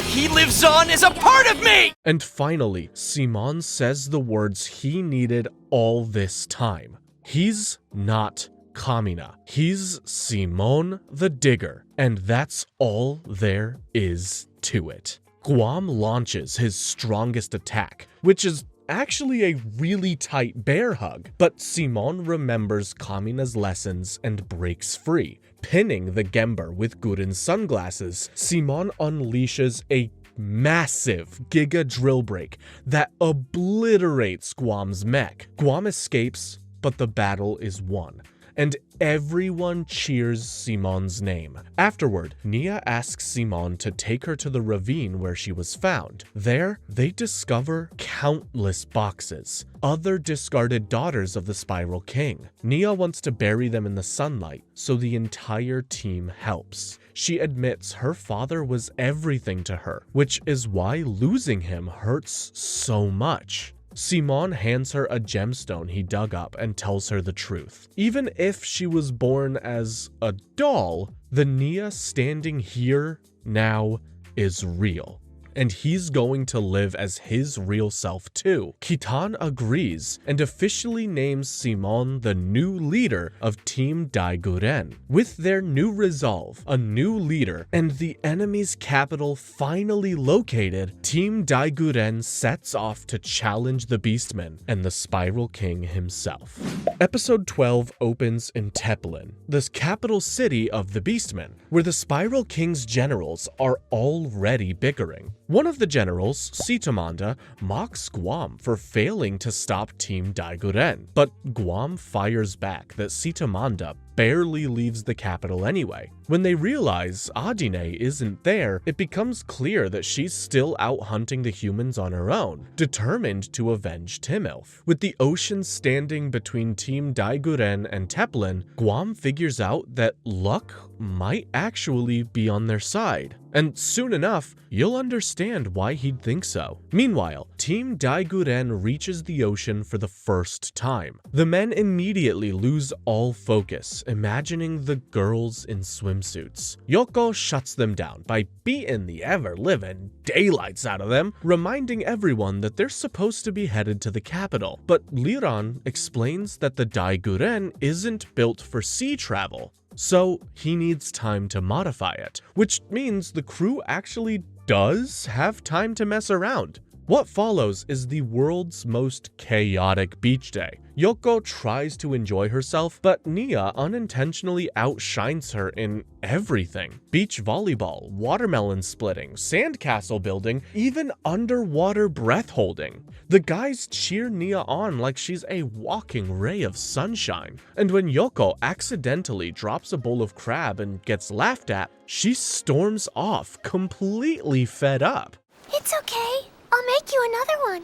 C: He lives on as a part of me!
A: And finally, Simon says the words he needed all this time. He's not Kamina. He's Simon the Digger, and that's all there is to it. Guam launches his strongest attack, which is actually a really tight bear hug, but Simon remembers Kamina's lessons and breaks free. Pinning the Gember with Guren's sunglasses, Simon unleashes a massive Giga drill break that obliterates Guam's mech. Guam escapes, but the battle is won, and everyone cheers Simon's name. Afterward, Nia asks Simon to take her to the ravine where she was found. There, they discover countless boxes, other discarded daughters of the Spiral King. Nia wants to bury them in the sunlight, so the entire team helps. She admits her father was everything to her, which is why losing him hurts so much. Simon hands her a gemstone he dug up and tells her the truth. Even if she was born as a doll, the Nia standing here now is real. And he's going to live as his real self too. Kitan agrees and officially names Simon the new leader of Team Guren. With their new resolve, a new leader, and the enemy's capital finally located, Team Guren sets off to challenge the Beastmen and the Spiral King himself. Episode 12 opens in Teplin, the capital city of the Beastmen, where the Spiral King's generals are already bickering. One of the generals, Sitamanda, mocks Guam for failing to stop Team Guren, but Guam fires back that Sitamanda barely leaves the capital anyway. When they realize Adine isn't there, it becomes clear that she's still out hunting the humans on her own, determined to avenge Timilf. With the ocean standing between Team Daiguren and Teplin, Guam figures out that luck might actually be on their side. And soon enough, you'll understand why he'd think so. Meanwhile, Team Daiguren reaches the ocean for the first time. The men immediately lose all focus, imagining the girls in swimsuits. Yoko shuts them down by beating the ever-living daylights out of them, reminding everyone that they're supposed to be headed to the capital. But Liran explains that the Daiguren isn't built for sea travel, so he needs time to modify it, which means the crew actually does have time to mess around. What follows is the world's most chaotic beach day. Yoko tries to enjoy herself, but Nia unintentionally outshines her in everything. Beach volleyball, watermelon splitting, sandcastle building, even underwater breath holding. The guys cheer Nia on like she's a walking ray of sunshine. And when Yoko accidentally drops a bowl of crab and gets laughed at, she storms off, completely fed up.
B: It's okay. I'll make you another one.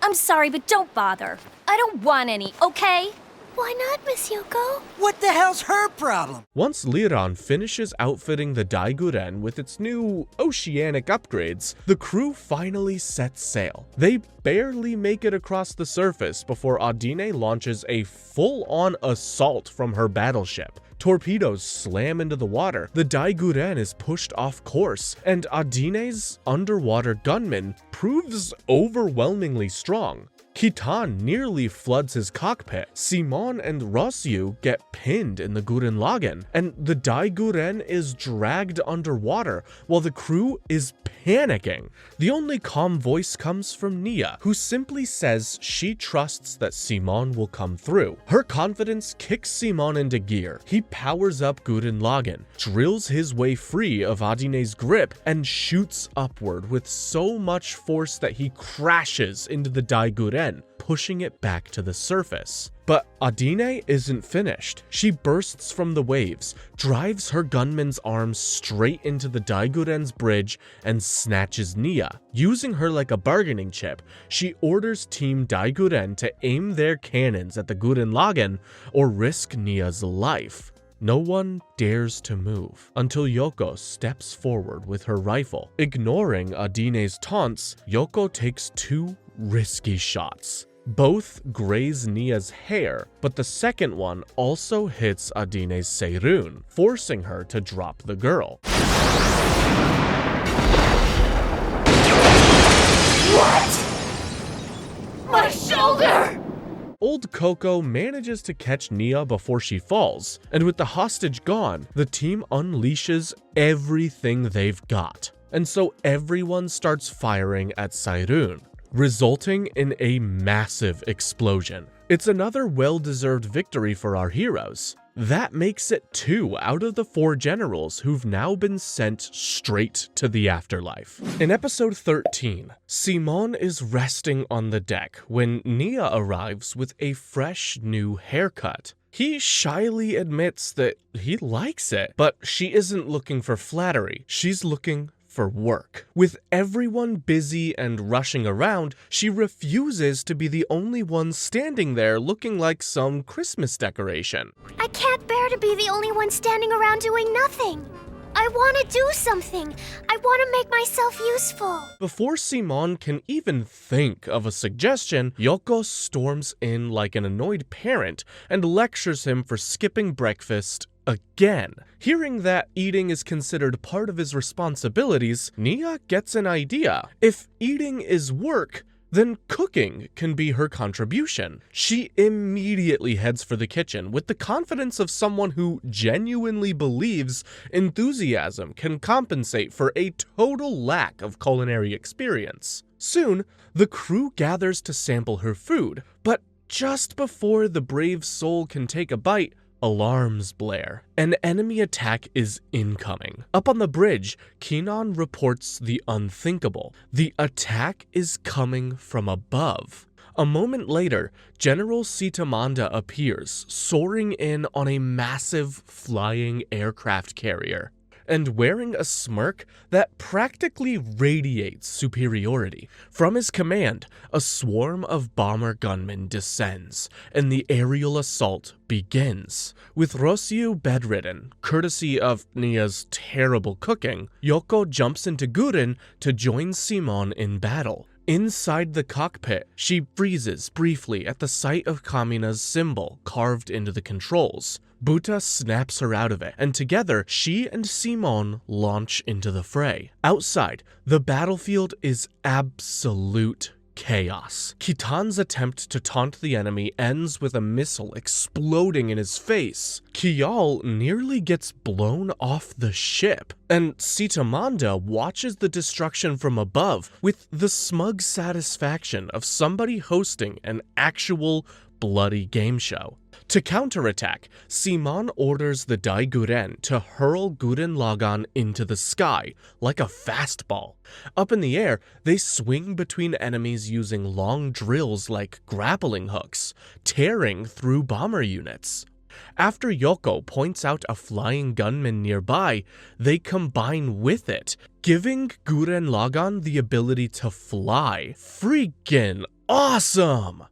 B: I'm sorry, but don't bother. I don't want any, okay? Why not, Miss Yoko?
C: What the hell's her problem?
A: Once Liran finishes outfitting the Daiguren with its new Oceanic upgrades, the crew finally sets sail. They barely make it across the surface before Adine launches a full-on assault from her battleship. Torpedoes slam into the water, the Daiguren is pushed off course, and Adine's underwater gunman proves overwhelmingly strong. Kitan nearly floods his cockpit, Simon and Rossu get pinned in the Gurren Lagann, and the Daiguren is dragged underwater while the crew is panicking. The only calm voice comes from Nia, who simply says she trusts that Simon will come through. Her confidence kicks Simon into gear. He powers up Gurren Lagann, drills his way free of Adine's grip, and shoots upward with so much force that he crashes into the Daiguren, pushing it back to the surface. But Adine isn't finished. She bursts from the waves, drives her gunman's arm straight into the Daiguren's bridge, and snatches Nia. Using her like a bargaining chip, she orders Team Daiguren to aim their cannons at the Gurren Lagann or risk Nia's life. No one dares to move until Yoko steps forward with her rifle. Ignoring Adine's taunts, Yoko takes two risky shots. Both graze Nia's hair, but the second one also hits Adine's Seirun, forcing her to drop the girl.
B: What? My shoulder!
A: Old Coco manages to catch Nia before she falls, and with the hostage gone, the team unleashes everything they've got. And so everyone starts firing at Seirun, resulting in a massive explosion. It's another well-deserved victory for our heroes. That makes it 2 out of the 4 generals who've now been sent straight to the afterlife. In episode 13, Simon is resting on the deck when Nia arrives with a fresh new haircut. He shyly admits that he likes it, but she isn't looking for flattery. She's looking for work. With everyone busy and rushing around, she refuses to be the only one standing there looking like some Christmas decoration.
B: I can't bear to be the only one standing around doing nothing. I want to do something. I want to make myself useful.
A: Before Simon can even think of a suggestion, Yoko storms in like an annoyed parent and lectures him for skipping breakfast again. Hearing that eating is considered part of his responsibilities, Nia gets an idea. If eating is work, then cooking can be her contribution. She immediately heads for the kitchen with the confidence of someone who genuinely believes enthusiasm can compensate for a total lack of culinary experience. Soon, the crew gathers to sample her food, but just before the brave soul can take a bite, alarms blare. An enemy attack is incoming. Up on the bridge, Kenan reports the unthinkable. The attack is coming from above. A moment later, General Sitamanda appears, soaring in on a massive flying aircraft carrier, and wearing a smirk that practically radiates superiority. From his command, a swarm of bomber gunmen descends, and the aerial assault begins. With Rossu bedridden, courtesy of Nia's terrible cooking, Yoko jumps into Guren to join Simon in battle. Inside the cockpit, she freezes briefly at the sight of Kamina's symbol carved into the controls. Buta snaps her out of it, and together, she and Simon launch into the fray. Outside, the battlefield is absolute chaos. Kitan's attempt to taunt the enemy ends with a missile exploding in his face. Kial nearly gets blown off the ship, and Sitamanda watches the destruction from above with the smug satisfaction of somebody hosting an actual bloody game show. To counterattack, Simon orders the Guren to hurl Gurren Lagann into the sky like a fastball. Up in the air, they swing between enemies using long drills like grappling hooks, tearing through bomber units. After Yoko points out a flying gunman nearby, they combine with it, giving Gurren Lagann the ability to fly. Freaking awesome!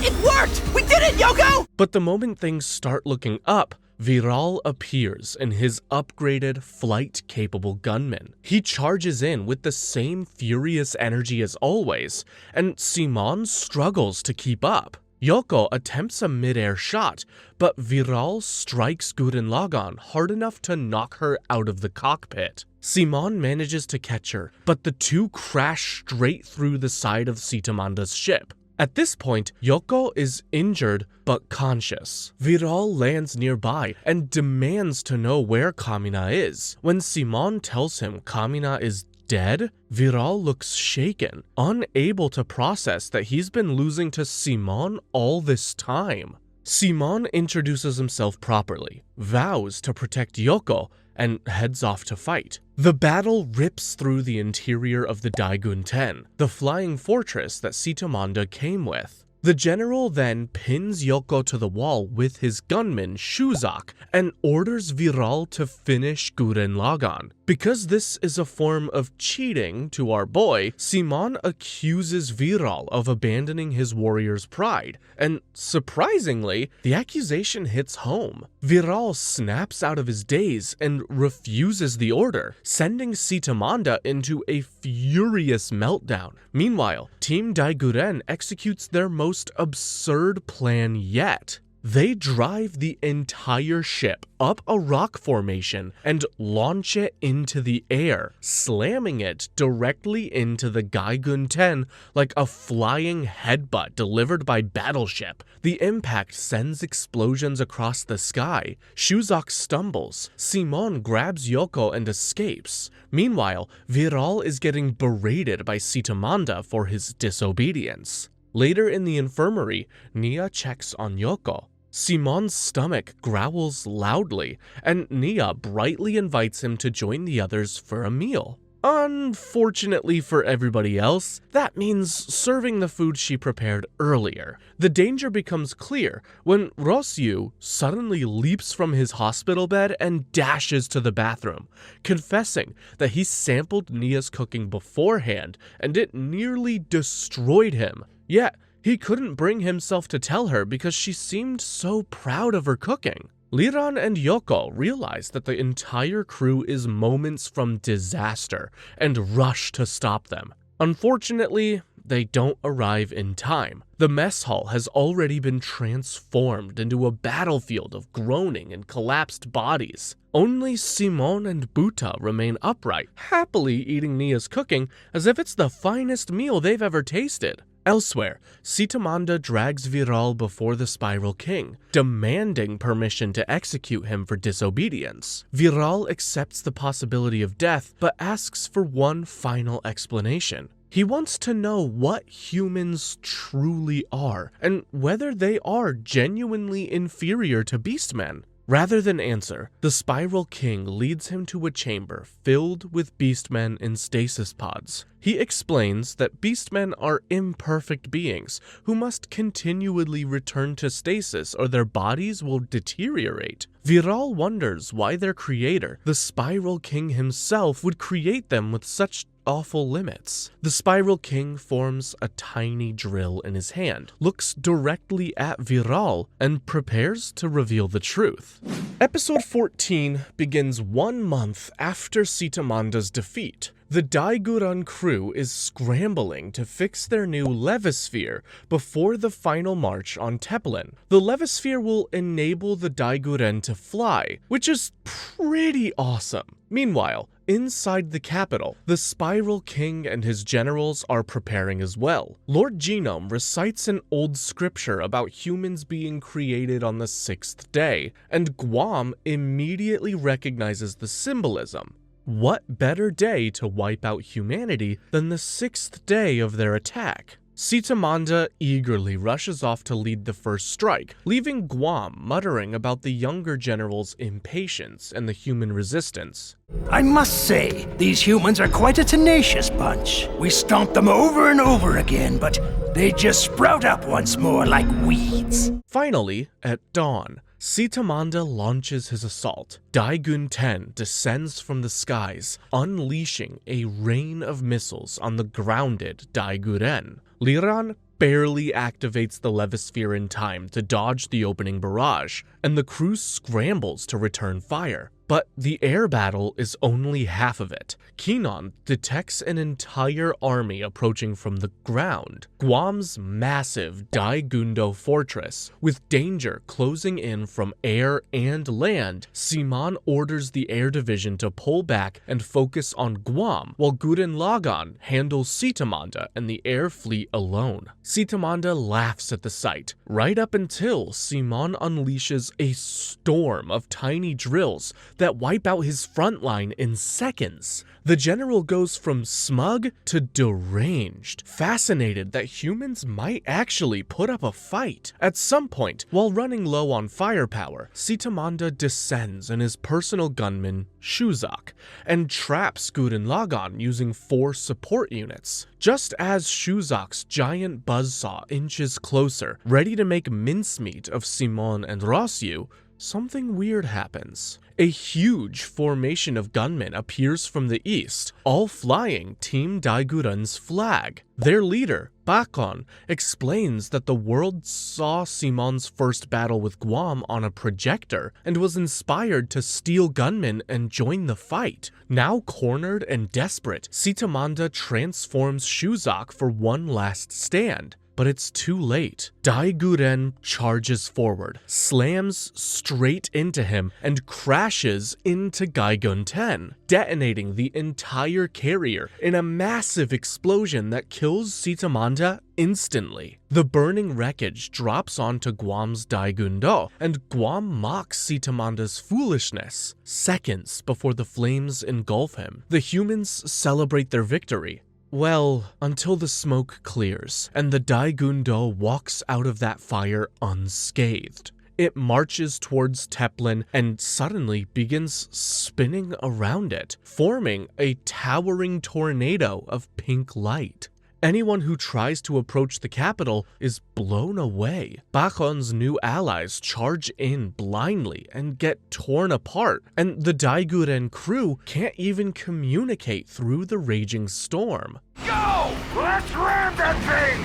C: It worked! We did it, Yoko!
A: But the moment things start looking up, Viral appears in his upgraded, flight-capable gunman. He charges in with the same furious energy as always, and Simon struggles to keep up. Yoko attempts a mid-air shot, but Viral strikes Gurren Lagann hard enough to knock her out of the cockpit. Simon manages to catch her, but the two crash straight through the side of Sitamanda's ship. At this point, Yoko is injured but conscious. Viral lands nearby and demands to know where Kamina is. When Simon tells him Kamina is dead, Viral looks shaken, unable to process that he's been losing to Simon all this time. Simon introduces himself properly, vows to protect Yoko, and heads off to fight. The battle rips through the interior of the Daigun 10, the flying fortress that Sitamanda came with. The general then pins Yoko to the wall with his gunman Shuzak and orders Viral to finish Gurren Lagann. Because this is a form of cheating to our boy, Simon accuses Viral of abandoning his warrior's pride, and surprisingly, the accusation hits home. Viral snaps out of his daze and refuses the order, sending Sitamanda into a furious meltdown. Meanwhile, Team Daiguren executes their most absurd plan yet. They drive the entire ship up a rock formation and launch it into the air, slamming it directly into the Daigun 10 like a flying headbutt delivered by battleship. The impact sends explosions across the sky. Shuzak stumbles. Simon grabs Yoko and escapes. Meanwhile, Viral is getting berated by Sitamanda for his disobedience. Later in the infirmary, Nia checks on Yoko. Simon's stomach growls loudly, and Nia brightly invites him to join the others for a meal. Unfortunately for everybody else, that means serving the food she prepared earlier. The danger becomes clear when Rossu suddenly leaps from his hospital bed and dashes to the bathroom, confessing that he sampled Nia's cooking beforehand and it nearly destroyed him. Yet, he couldn't bring himself to tell her because she seemed so proud of her cooking. Liran and Yoko realize that the entire crew is moments from disaster and rush to stop them. Unfortunately, they don't arrive in time. The mess hall has already been transformed into a battlefield of groaning and collapsed bodies. Only Simon and Buta remain upright, happily eating Nia's cooking as if it's the finest meal they've ever tasted. Elsewhere, Sitamanda drags Viral before the Spiral King, demanding permission to execute him for disobedience. Viral accepts the possibility of death, but asks for one final explanation. He wants to know what humans truly are, and whether they are genuinely inferior to Beastmen. Rather than answer, the Spiral King leads him to a chamber filled with Beastmen in stasis pods. He explains that Beastmen are imperfect beings who must continually return to stasis or their bodies will deteriorate. Viral wonders why their creator, the Spiral King himself, would create them with such awful limits. The Spiral King forms a tiny drill in his hand, looks directly at Viral, and prepares to reveal the truth. Episode 14 begins 1 month after Sitamanda's defeat. The Guren crew is scrambling to fix their new Levisphere before the final march on Teplin. The Levisphere will enable the Guren to fly, which is pretty awesome. Meanwhile, inside the capital, the Spiral King and his generals are preparing as well. Lord Genome recites an old scripture about humans being created on the 6th day, and Guam immediately recognizes the symbolism. What better day to wipe out humanity than the 6th day of their attack? Sitamanda eagerly rushes off to lead the first strike, leaving Guam muttering about the younger general's impatience and the human resistance.
J: I must say, these humans are quite a tenacious bunch. We stomp them over and over again, but they just sprout up once more like weeds.
A: Finally, at dawn, Sitamanda launches his assault. Daigun 10 descends from the skies, unleashing a rain of missiles on the grounded Daiguren. Liran barely activates the Levisphere in time to dodge the opening barrage, and the crew scrambles to return fire. But the air battle is only half of it. Kinon detects an entire army approaching from the ground, Guam's massive Daigundo fortress. With danger closing in from air and land, Simon orders the air division to pull back and focus on Guam, while Gurren Lagann handles Sitamanda and the air fleet alone. Sitamanda laughs at the sight, right up until Simon unleashes a storm of tiny drills that wipe out his front line in seconds. The general goes from smug to deranged, fascinated that humans might actually put up a fight. At some point, while running low on firepower, Sitamanda descends in his personal gunman, Shuzak, and traps Gurren Lagann using 4 support units. Just as Shuzak's giant buzzsaw inches closer, ready to make mincemeat of Simon and Rossu, something weird happens. A huge formation of gunmen appears from the east, all flying Team Daiguren's flag. Their leader, Bakon, explains that the world saw Simon's first battle with Guam on a projector and was inspired to steal gunmen and join the fight. Now cornered and desperate, Sitamanda transforms Shuzak for one last stand. But it's too late. Daiguren charges forward, slams straight into him, and crashes into Daigun 10, detonating the entire carrier in a massive explosion that kills Sitamanda instantly. The burning wreckage drops onto Guam's Daigundo, and Guam mocks Sitamanda's foolishness. Seconds before the flames engulf him, the humans celebrate their victory. Well, until the smoke clears, and the Daigundo walks out of that fire unscathed. It marches towards Teplin and suddenly begins spinning around it, forming a towering tornado of pink light. Anyone who tries to approach the capital is blown away. Bakon's new allies charge in blindly and get torn apart, and the Daiguren crew can't even communicate through the raging storm.
J: Go! Let's ram that thing!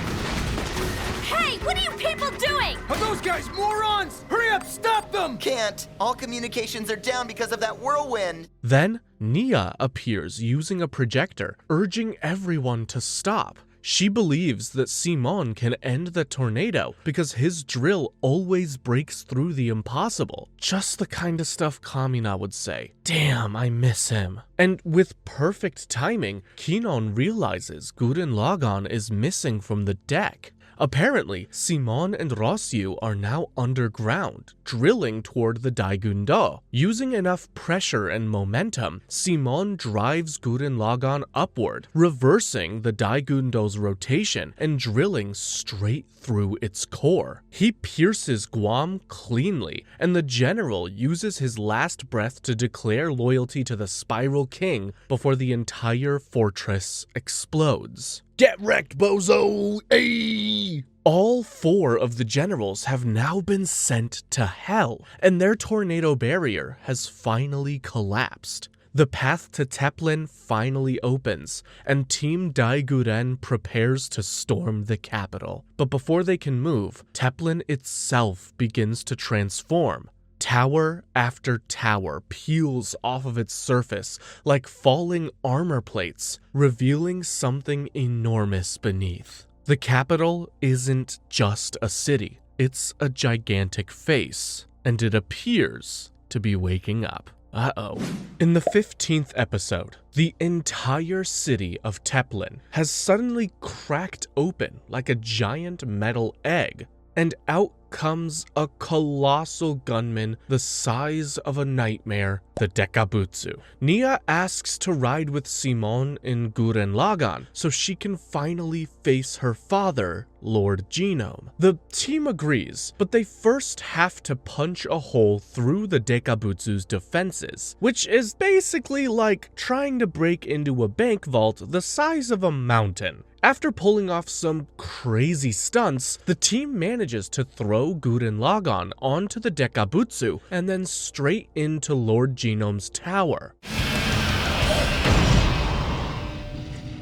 B: Hey, what are you people doing?
C: Are those guys morons? Hurry up, stop them!
G: Can't. All communications are down because of that whirlwind.
A: Then, Nia appears using a projector, urging everyone to stop. She believes that Simon can end the tornado because his drill always breaks through the impossible. Just the kind of stuff Kamina would say. Damn, I miss him. And with perfect timing, Kinon realizes Gurren Lagann is missing from the deck. Apparently, Simon and Rossu are now underground, drilling toward the Daigundo. Using enough pressure and momentum, Simon drives Gurren Lagann upward, reversing the Daigundo's rotation and drilling straight through its core. He pierces Guam cleanly, and the general uses his last breath to declare loyalty to the Spiral King before the entire fortress explodes.
K: Get wrecked, bozo! Ayy!
A: All 4 of the generals have now been sent to hell, and their tornado barrier has finally collapsed. The path to Teplin finally opens, and Team Daiguren prepares to storm the capital. But before they can move, Teplin itself begins to transform. Tower after tower peels off of its surface like falling armor plates, revealing something enormous beneath. The capital isn't just a city, it's a gigantic face, and it appears to be waking up. Uh-oh. In the 15th episode, the entire city of Teplin has suddenly cracked open like a giant metal egg, and out comes a colossal gunman the size of a nightmare, the Dekabutsu. Nia asks to ride with Simon in Gurren Lagann so she can finally face her father, Lord Genome. The team agrees, but they first have to punch a hole through the Dekabutsu's defenses, which is basically like trying to break into a bank vault the size of a mountain. After pulling off some crazy stunts, the team manages to throw Gurren Lagann onto the Dekabutsu and then straight into Lord Genome's tower.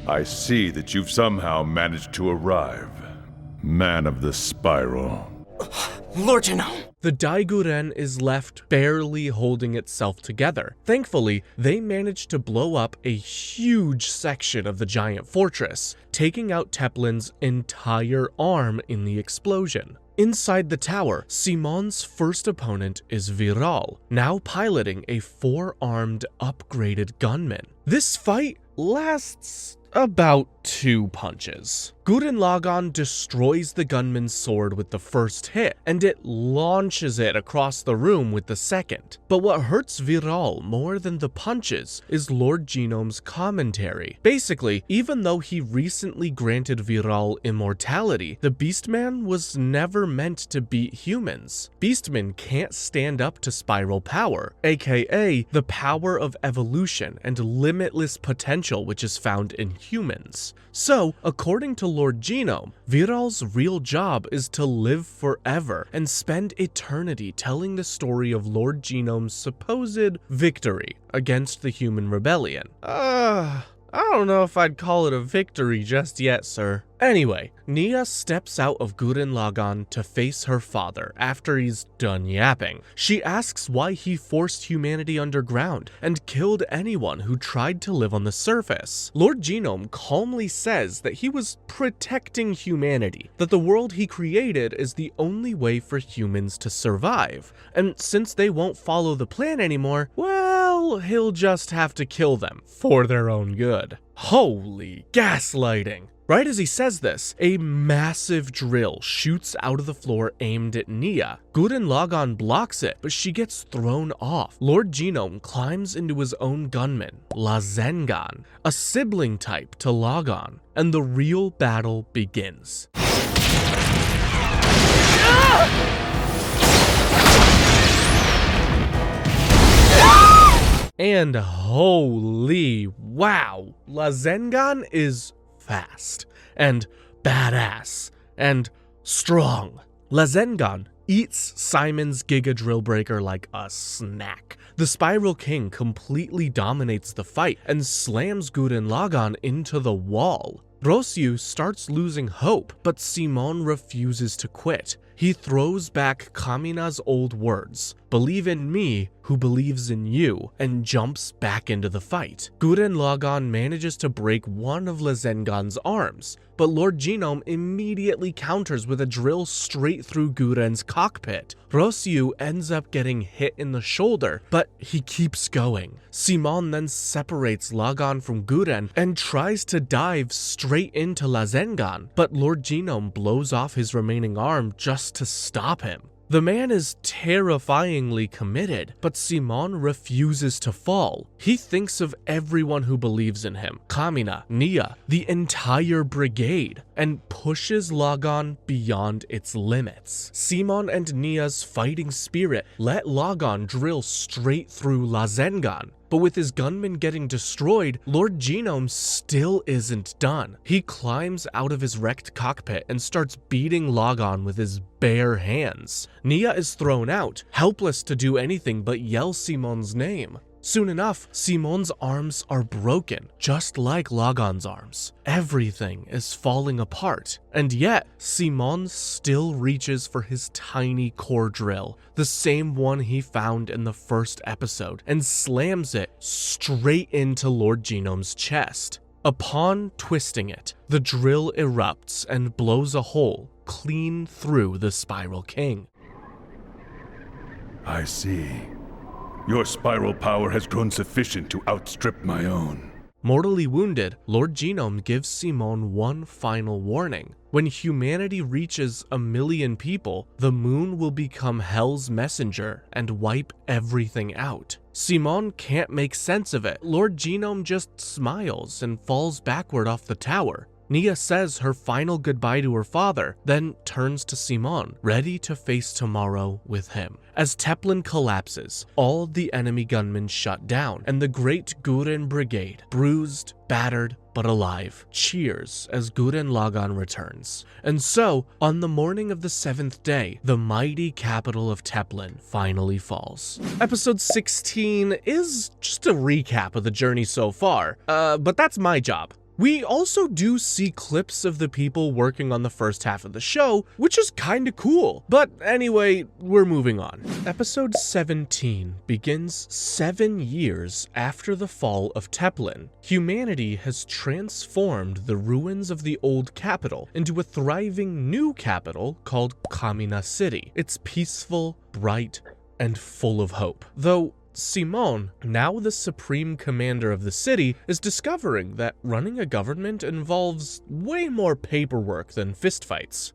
I: I see that you've somehow managed to arrive, man of the spiral.
C: Lord Genome!
A: The Daiguren is left barely holding itself together. Thankfully, they manage to blow up a huge section of the giant fortress, taking out Teplin's entire arm in the explosion. Inside the tower, Simon's first opponent is Viral, now piloting a 4-armed upgraded gunman. This fight lasts about 2 punches. Gurren Lagann destroys the gunman's sword with the first hit, and it launches it across the room with the second. But what hurts Viral more than the punches is Lord Genome's commentary. Basically, even though he recently granted Viral immortality, the Beastman was never meant to beat humans. Beastmen can't stand up to spiral power, aka the power of evolution and limitless potential which is found in humans. So, according to Lord Genome, Viral's real job is to live forever and spend eternity telling the story of Lord Genome's supposed victory against the human rebellion. I don't know if I'd call it a victory just yet, sir. Anyway, Nia steps out of Gurren Lagann to face her father after he's done yapping. She asks why he forced humanity underground and killed anyone who tried to live on the surface. Lord Genome calmly says that he was protecting humanity, that the world he created is the only way for humans to survive, and since they won't follow the plan anymore, well, he'll just have to kill them for their own good. Holy gaslighting! Right as he says this, a massive drill shoots out of the floor aimed at Nia. Gurren Lagann blocks it, but she gets thrown off. Lord Genome climbs into his own gunman, Lagann, a sibling type to Lagann, and the real battle begins. And holy wow, Lagann is fast, and badass, and strong. Lagann eats Simon's Giga Drill Breaker like a snack. The Spiral King completely dominates the fight and slams Gurren Lagann into the wall. Rossu starts losing hope, but Simon refuses to quit. he throws back Kamina's old words, "Believe in me who believes in you," and jumps back into the fight. Gurren Lagann manages to break one of Lazengan's arms, but Lord Genome immediately counters with a drill straight through Guren's cockpit. Rossu ends up getting hit in the shoulder, but he keeps going. Simon then separates Lagann from Guren and tries to dive straight into Lazengan, but Lord Genome blows off his remaining arm just to stop him. The man is terrifyingly committed, but Simon refuses to fall. He thinks of everyone who believes in him, Kamina, Nia, the entire Brigade, and pushes Lagann beyond its limits. Simon and Nia's fighting spirit let Lagann drill straight through Lazengan. But with his gunman getting destroyed, Lord Genome still isn't done. He climbs out of his wrecked cockpit and starts beating Lagann with his bare hands. Nia is thrown out, helpless to do anything but yell Simon's name. Soon enough, Simon's arms are broken, just like Lagann's arms. Everything is falling apart, and yet Simon still reaches for his tiny core drill, the same one he found in the first episode, and slams it straight into Lord Genome's chest. Upon twisting it, the drill erupts and blows a hole clean through the Spiral King.
I: I see. Your spiral power has grown sufficient to outstrip my own.
A: Mortally wounded, Lord Genome gives Simon one final warning. When humanity reaches 1 million people, the moon will become Hell's messenger and wipe everything out. Simon can't make sense of it. Lord Genome just smiles and falls backward off the tower. Nia says her final goodbye to her father, then turns to Simon, ready to face tomorrow with him. As Teplin collapses, all the enemy gunmen shut down, and the great Guren Brigade, bruised, battered, but alive, cheers as Gurren Lagann returns. And so, on the morning of the 7th day, the mighty capital of Teplin finally falls. Episode 16 is just a recap of the journey so far, but that's my job. We also do see clips of the people working on the first half of the show, which is kinda cool. But anyway, we're moving on. Episode 17 begins 7 years after the fall of Teplin. Humanity has transformed the ruins of the old capital into a thriving new capital called Kamina City. It's peaceful, bright, and full of hope. Though Simon, now the supreme commander of the city, is discovering that running a government involves way more paperwork than fistfights.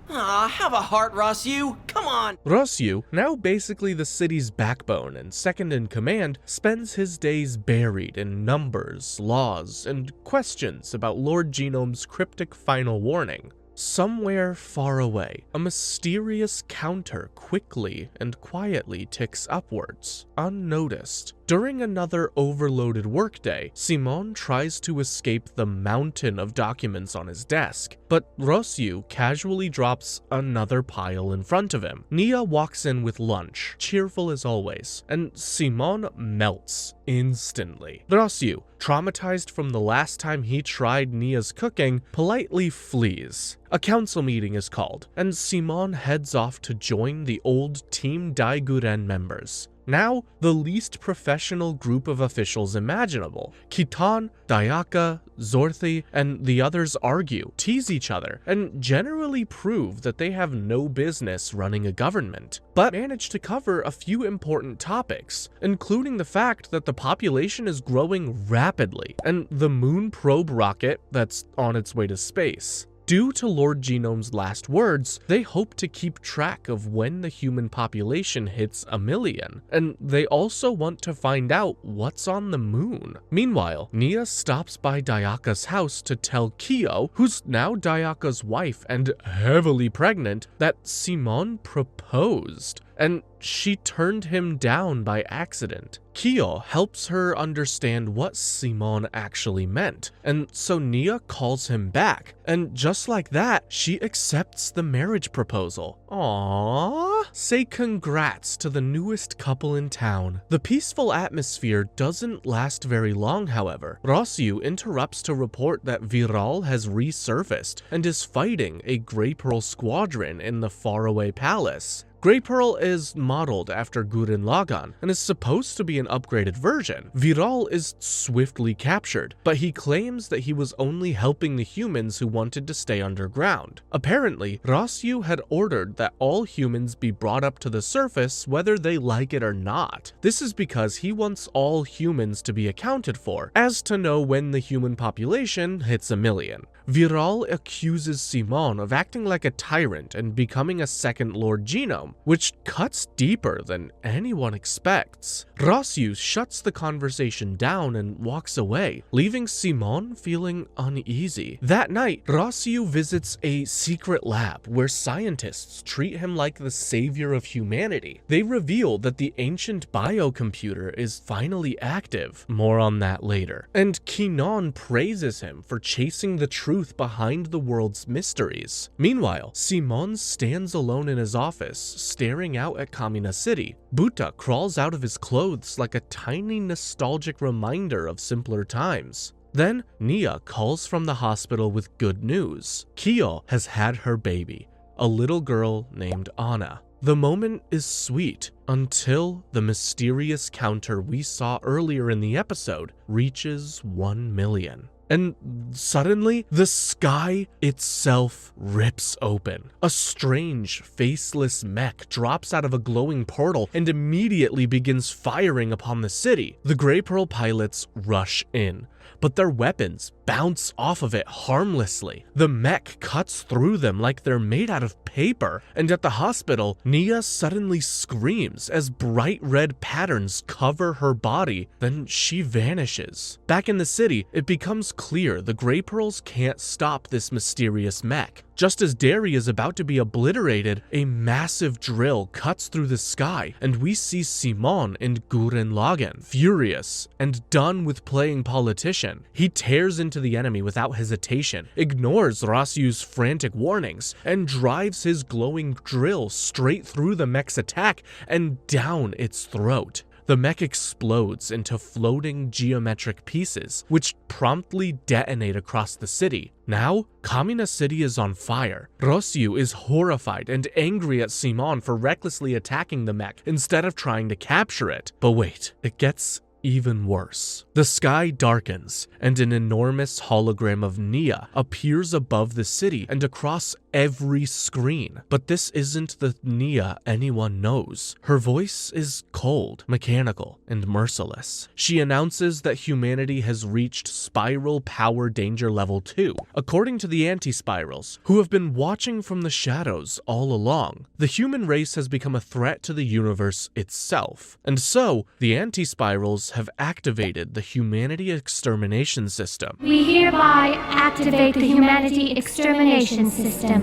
C: Have a heart, Rossu. Come on.
A: Rossu, now basically the city's backbone and second in command, spends his days buried in numbers, laws, and questions about Lord Genome's cryptic final warning. Somewhere far away, a mysterious counter quickly and quietly ticks upwards, unnoticed. During another overloaded workday, Simon tries to escape the mountain of documents on his desk, but Rossu casually drops another pile in front of him. Nia walks in with lunch, cheerful as always, and Simon melts instantly. Rossu, traumatized from the last time he tried Nia's cooking, politely flees. A council meeting is called, and Simon heads off to join the old Team Daiguren members. Now, the least professional group of officials imaginable. Kitan, Dayaka, Zorthi, and the others argue, tease each other, and generally prove that they have no business running a government, but manage to cover a few important topics, including the fact that the population is growing rapidly, and the moon probe rocket that's on its way to space. Due to Lord Genome's last words, they hope to keep track of when the human population hits 1 million, and they also want to find out what's on the moon. Meanwhile, Nia stops by Dayaka's house to tell Kyo, who's now Dayaka's wife and heavily pregnant, that Simon proposed. And she turned him down by accident. Kyo helps her understand what Simon actually meant, and so Nia calls him back, and just like that, she accepts the marriage proposal. Aww. Say congrats to the newest couple in town. The peaceful atmosphere doesn't last very long, however. Rossu interrupts to report that Viral has resurfaced and is fighting a Grey Pearl squadron in the faraway palace. Grey Pearl is modeled after Gurren Lagann and is supposed to be an upgraded version. Viral is swiftly captured, but he claims that he was only helping the humans who wanted to stay underground. Apparently, Rossu had ordered that all humans be brought up to the surface whether they like it or not. This is because he wants all humans to be accounted for, as to know when the human population hits 1 million. Viral accuses Simon of acting like a tyrant and becoming a second Lord Genome, which cuts deeper than anyone expects. Rossu shuts the conversation down and walks away, leaving Simon feeling uneasy. That night, Rossu visits a secret lab where scientists treat him like the savior of humanity. They reveal that the ancient biocomputer is finally active. More on that later. And Kinon praises him for chasing the truth behind the world's mysteries. Meanwhile, Simon stands alone in his office, staring out at Kamina City. Buta crawls out of his clothes like a tiny nostalgic reminder of simpler times. Then, Nia calls from the hospital with good news. Kyo has had her baby, a little girl named Anna. The moment is sweet until the mysterious counter we saw earlier in the episode reaches 1 million. And suddenly, the sky itself rips open. A strange, faceless mech drops out of a glowing portal and immediately begins firing upon the city. The Grey Pearl pilots rush in, but their weapons bounce off of it harmlessly. The mech cuts through them like they're made out of paper, and at the hospital, Nia suddenly screams as bright red patterns cover her body, then she vanishes. Back in the city, it becomes clear the Grey Pearls can't stop this mysterious mech. Just as Derry is about to be obliterated, a massive drill cuts through the sky, and we see Simon and Gurren Lagann. Furious and done with playing politician, he tears into the enemy without hesitation, ignores Rossu's frantic warnings, and drives his glowing drill straight through the mech's attack and down its throat. The mech explodes into floating geometric pieces, which promptly detonate across the city. Now, Kamina City is on fire. Rossu is horrified and angry at Simon for recklessly attacking the mech instead of trying to capture it. But wait, it gets even worse. The sky darkens, and an enormous hologram of Nia appears above the city and across every screen. But this isn't the Nia anyone knows. Her voice is cold, mechanical, and merciless. She announces that humanity has reached spiral power danger level 2. According to the anti-spirals, who have been watching from the shadows all along, the human race has become a threat to the universe itself. And so, the anti-spirals have activated the Humanity Extermination System.
B: We hereby activate the Humanity Extermination System.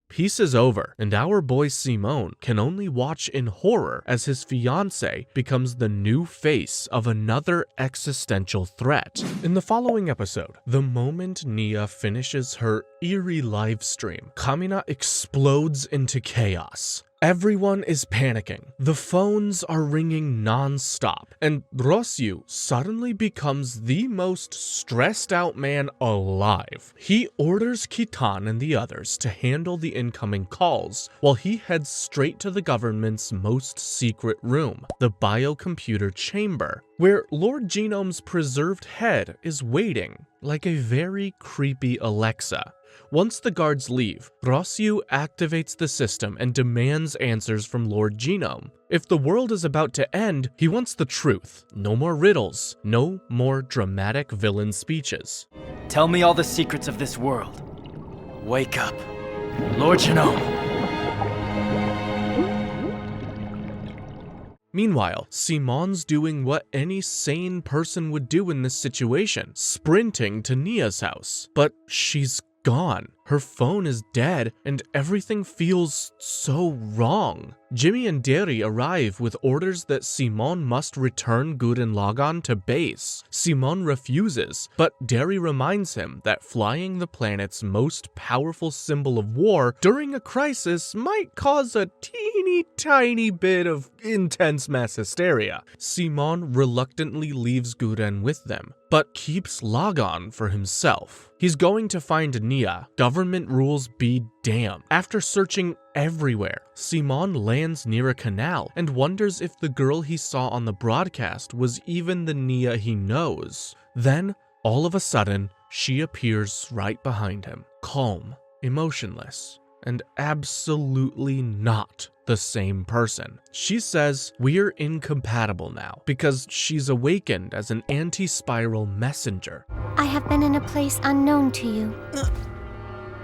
A: Peace is over, and our boy Simon can only watch in horror as his fiancée becomes the new face of another existential threat. In the following episode, the moment Nia finishes her eerie live stream, Kamina explodes into chaos. Everyone is panicking. The phones are ringing non-stop, and Rossu suddenly becomes the most stressed out man alive. He orders Kitan and the others to handle the incoming calls, while he heads straight to the government's most secret room, the biocomputer chamber, where Lord Genome's preserved head is waiting, like a very creepy Alexa. Once the guards leave, Rossu activates the system and demands answers from Lord Genome. If the world is about to end, he wants the truth. No more riddles, no more dramatic villain speeches.
C: Tell me all the secrets of this world. Wake up, Lord Genome.
A: Meanwhile, Simon's doing what any sane person would do in this situation, sprinting to Nia's house. But she's gone. Her phone is dead, and everything feels so wrong. Jimmy and Derry arrive with orders that Simon must return Gurren Lagann to base. Simon refuses, but Derry reminds him that flying the planet's most powerful symbol of war during a crisis might cause a teeny tiny bit of intense mass hysteria. Simon reluctantly leaves Guren with them, but keeps Lagann for himself. He's going to find Nia. Government rules be damned. After searching everywhere, Simon lands near a canal and wonders if the girl he saw on the broadcast was even the Nia he knows. Then, all of a sudden, she appears right behind him, calm, emotionless, and absolutely not the same person. She says we're incompatible now because she's awakened as an anti-spiral messenger.
L: I have been in a place unknown to you.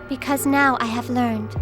L: Because now I have learned.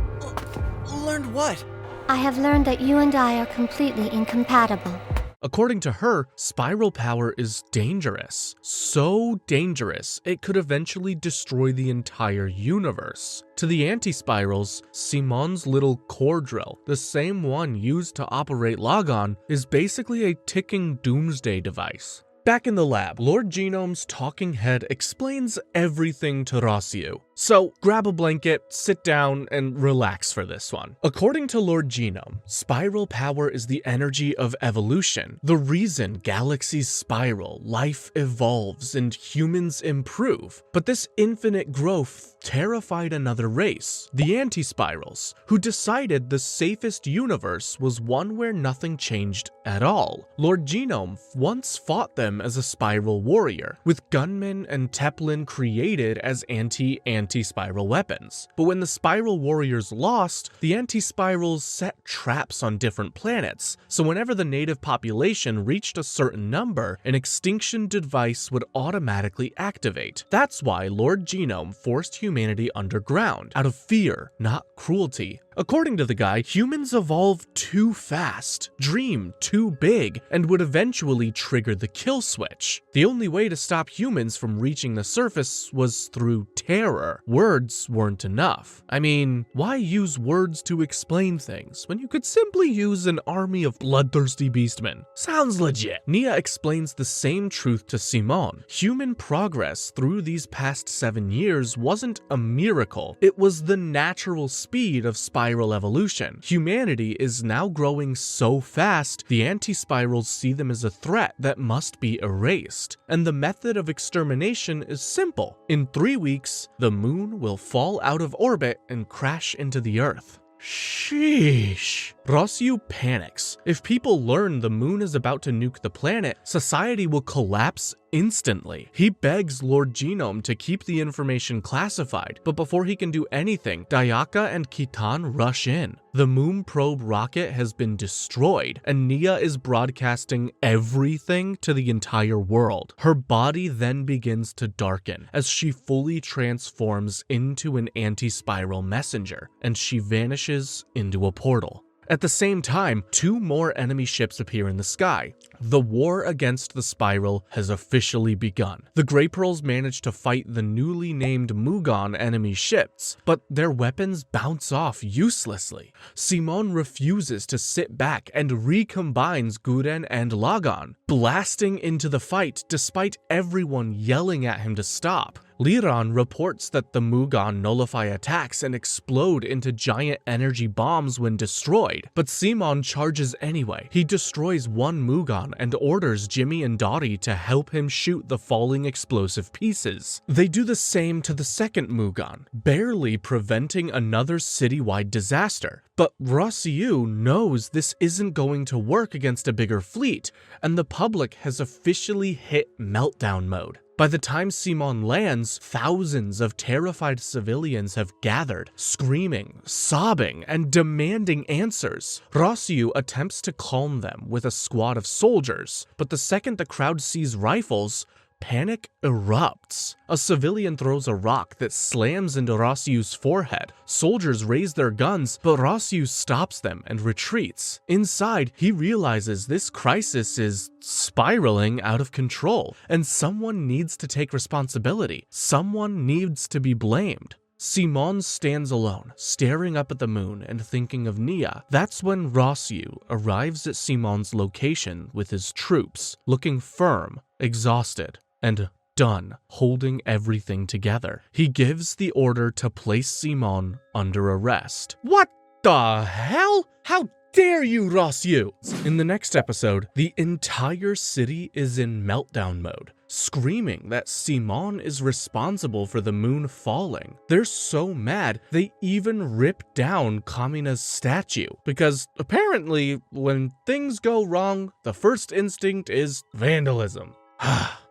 C: Learned what?
L: I have learned that you and I are completely incompatible.
A: According to her, spiral power is dangerous. So dangerous, it could eventually destroy the entire universe. To the anti-spirals, Simon's little core drill, the same one used to operate Lagann, is basically a ticking doomsday device. Back in the lab, Lord Genome's talking head explains everything to Rossu. So grab a blanket, sit down, and relax for this one. According to Lord Genome, spiral power is the energy of evolution. The reason galaxies spiral, life evolves, and humans improve. But this infinite growth terrified another race, the anti-spirals, who decided the safest universe was one where nothing changed at all. Lord Genome once fought them as a spiral warrior, with gunmen and Teplin created as anti-spiral weapons. But when the spiral warriors lost, the anti-spirals set traps on different planets, so whenever the native population reached a certain number, an extinction device would automatically activate. That's why Lord Genome forced humanity underground, out of fear, not cruelty. According to the guy, humans evolved too fast, dreamed too big, and would eventually trigger the kill switch. The only way to stop humans from reaching the surface was through terror. Words weren't enough. I mean, why use words to explain things when you could simply use an army of bloodthirsty beastmen? Sounds legit. Nia explains the same truth to Simon. Human progress through these past 7 years wasn't a miracle. It was the natural speed of spiral evolution. Humanity is now growing so fast, the anti-spirals see them as a threat that must be erased. And the method of extermination is simple. In 3 weeks, the moon will fall out of orbit and crash into the Earth. Sheesh. Rossu panics. If people learn the moon is about to nuke the planet, society will collapse instantly. He begs Lord Genome to keep the information classified, but before he can do anything, Dayaka and Kitan rush in. The moon probe rocket has been destroyed, and Nia is broadcasting everything to the entire world. Her body then begins to darken as she fully transforms into an anti-spiral messenger, and she vanishes into a portal. At the same time, 2 more enemy ships appear in the sky. The war against the spiral has officially begun. The Grey Pearls manage to fight the newly named Mugon enemy ships, but their weapons bounce off uselessly. Simon refuses to sit back and recombines Guren and Lagann, blasting into the fight despite everyone yelling at him to stop. Liran reports that the Mugon nullify attacks and explode into giant energy bombs when destroyed, but Simon charges anyway. He destroys one Mugon and orders Jimmy and Dottie to help him shoot the falling explosive pieces. They do the same to the second Mugon, barely preventing another citywide disaster. But Rossu knows this isn't going to work against a bigger fleet, and the public has officially hit meltdown mode. By the time Simon lands, thousands of terrified civilians have gathered, screaming, sobbing, and demanding answers. Rossu attempts to calm them with a squad of soldiers, but the second the crowd sees rifles, panic erupts. A civilian throws a rock that slams into Rossu's forehead. Soldiers raise their guns, but Rossu stops them and retreats. Inside, he realizes this crisis is spiraling out of control, and someone needs to take responsibility. Someone needs to be blamed. Simon stands alone, staring up at the moon and thinking of Nia. That's when Rossu arrives at Simon's location with his troops, looking firm, exhausted, and done holding everything together. He gives the order to place Simon under arrest.
K: What the hell? How dare you, Rossu?
A: In the next episode, the entire city is in meltdown mode, screaming that Simon is responsible for the moon falling. They're so mad, they even rip down Kamina's statue, because apparently, when things go wrong, the first instinct is vandalism.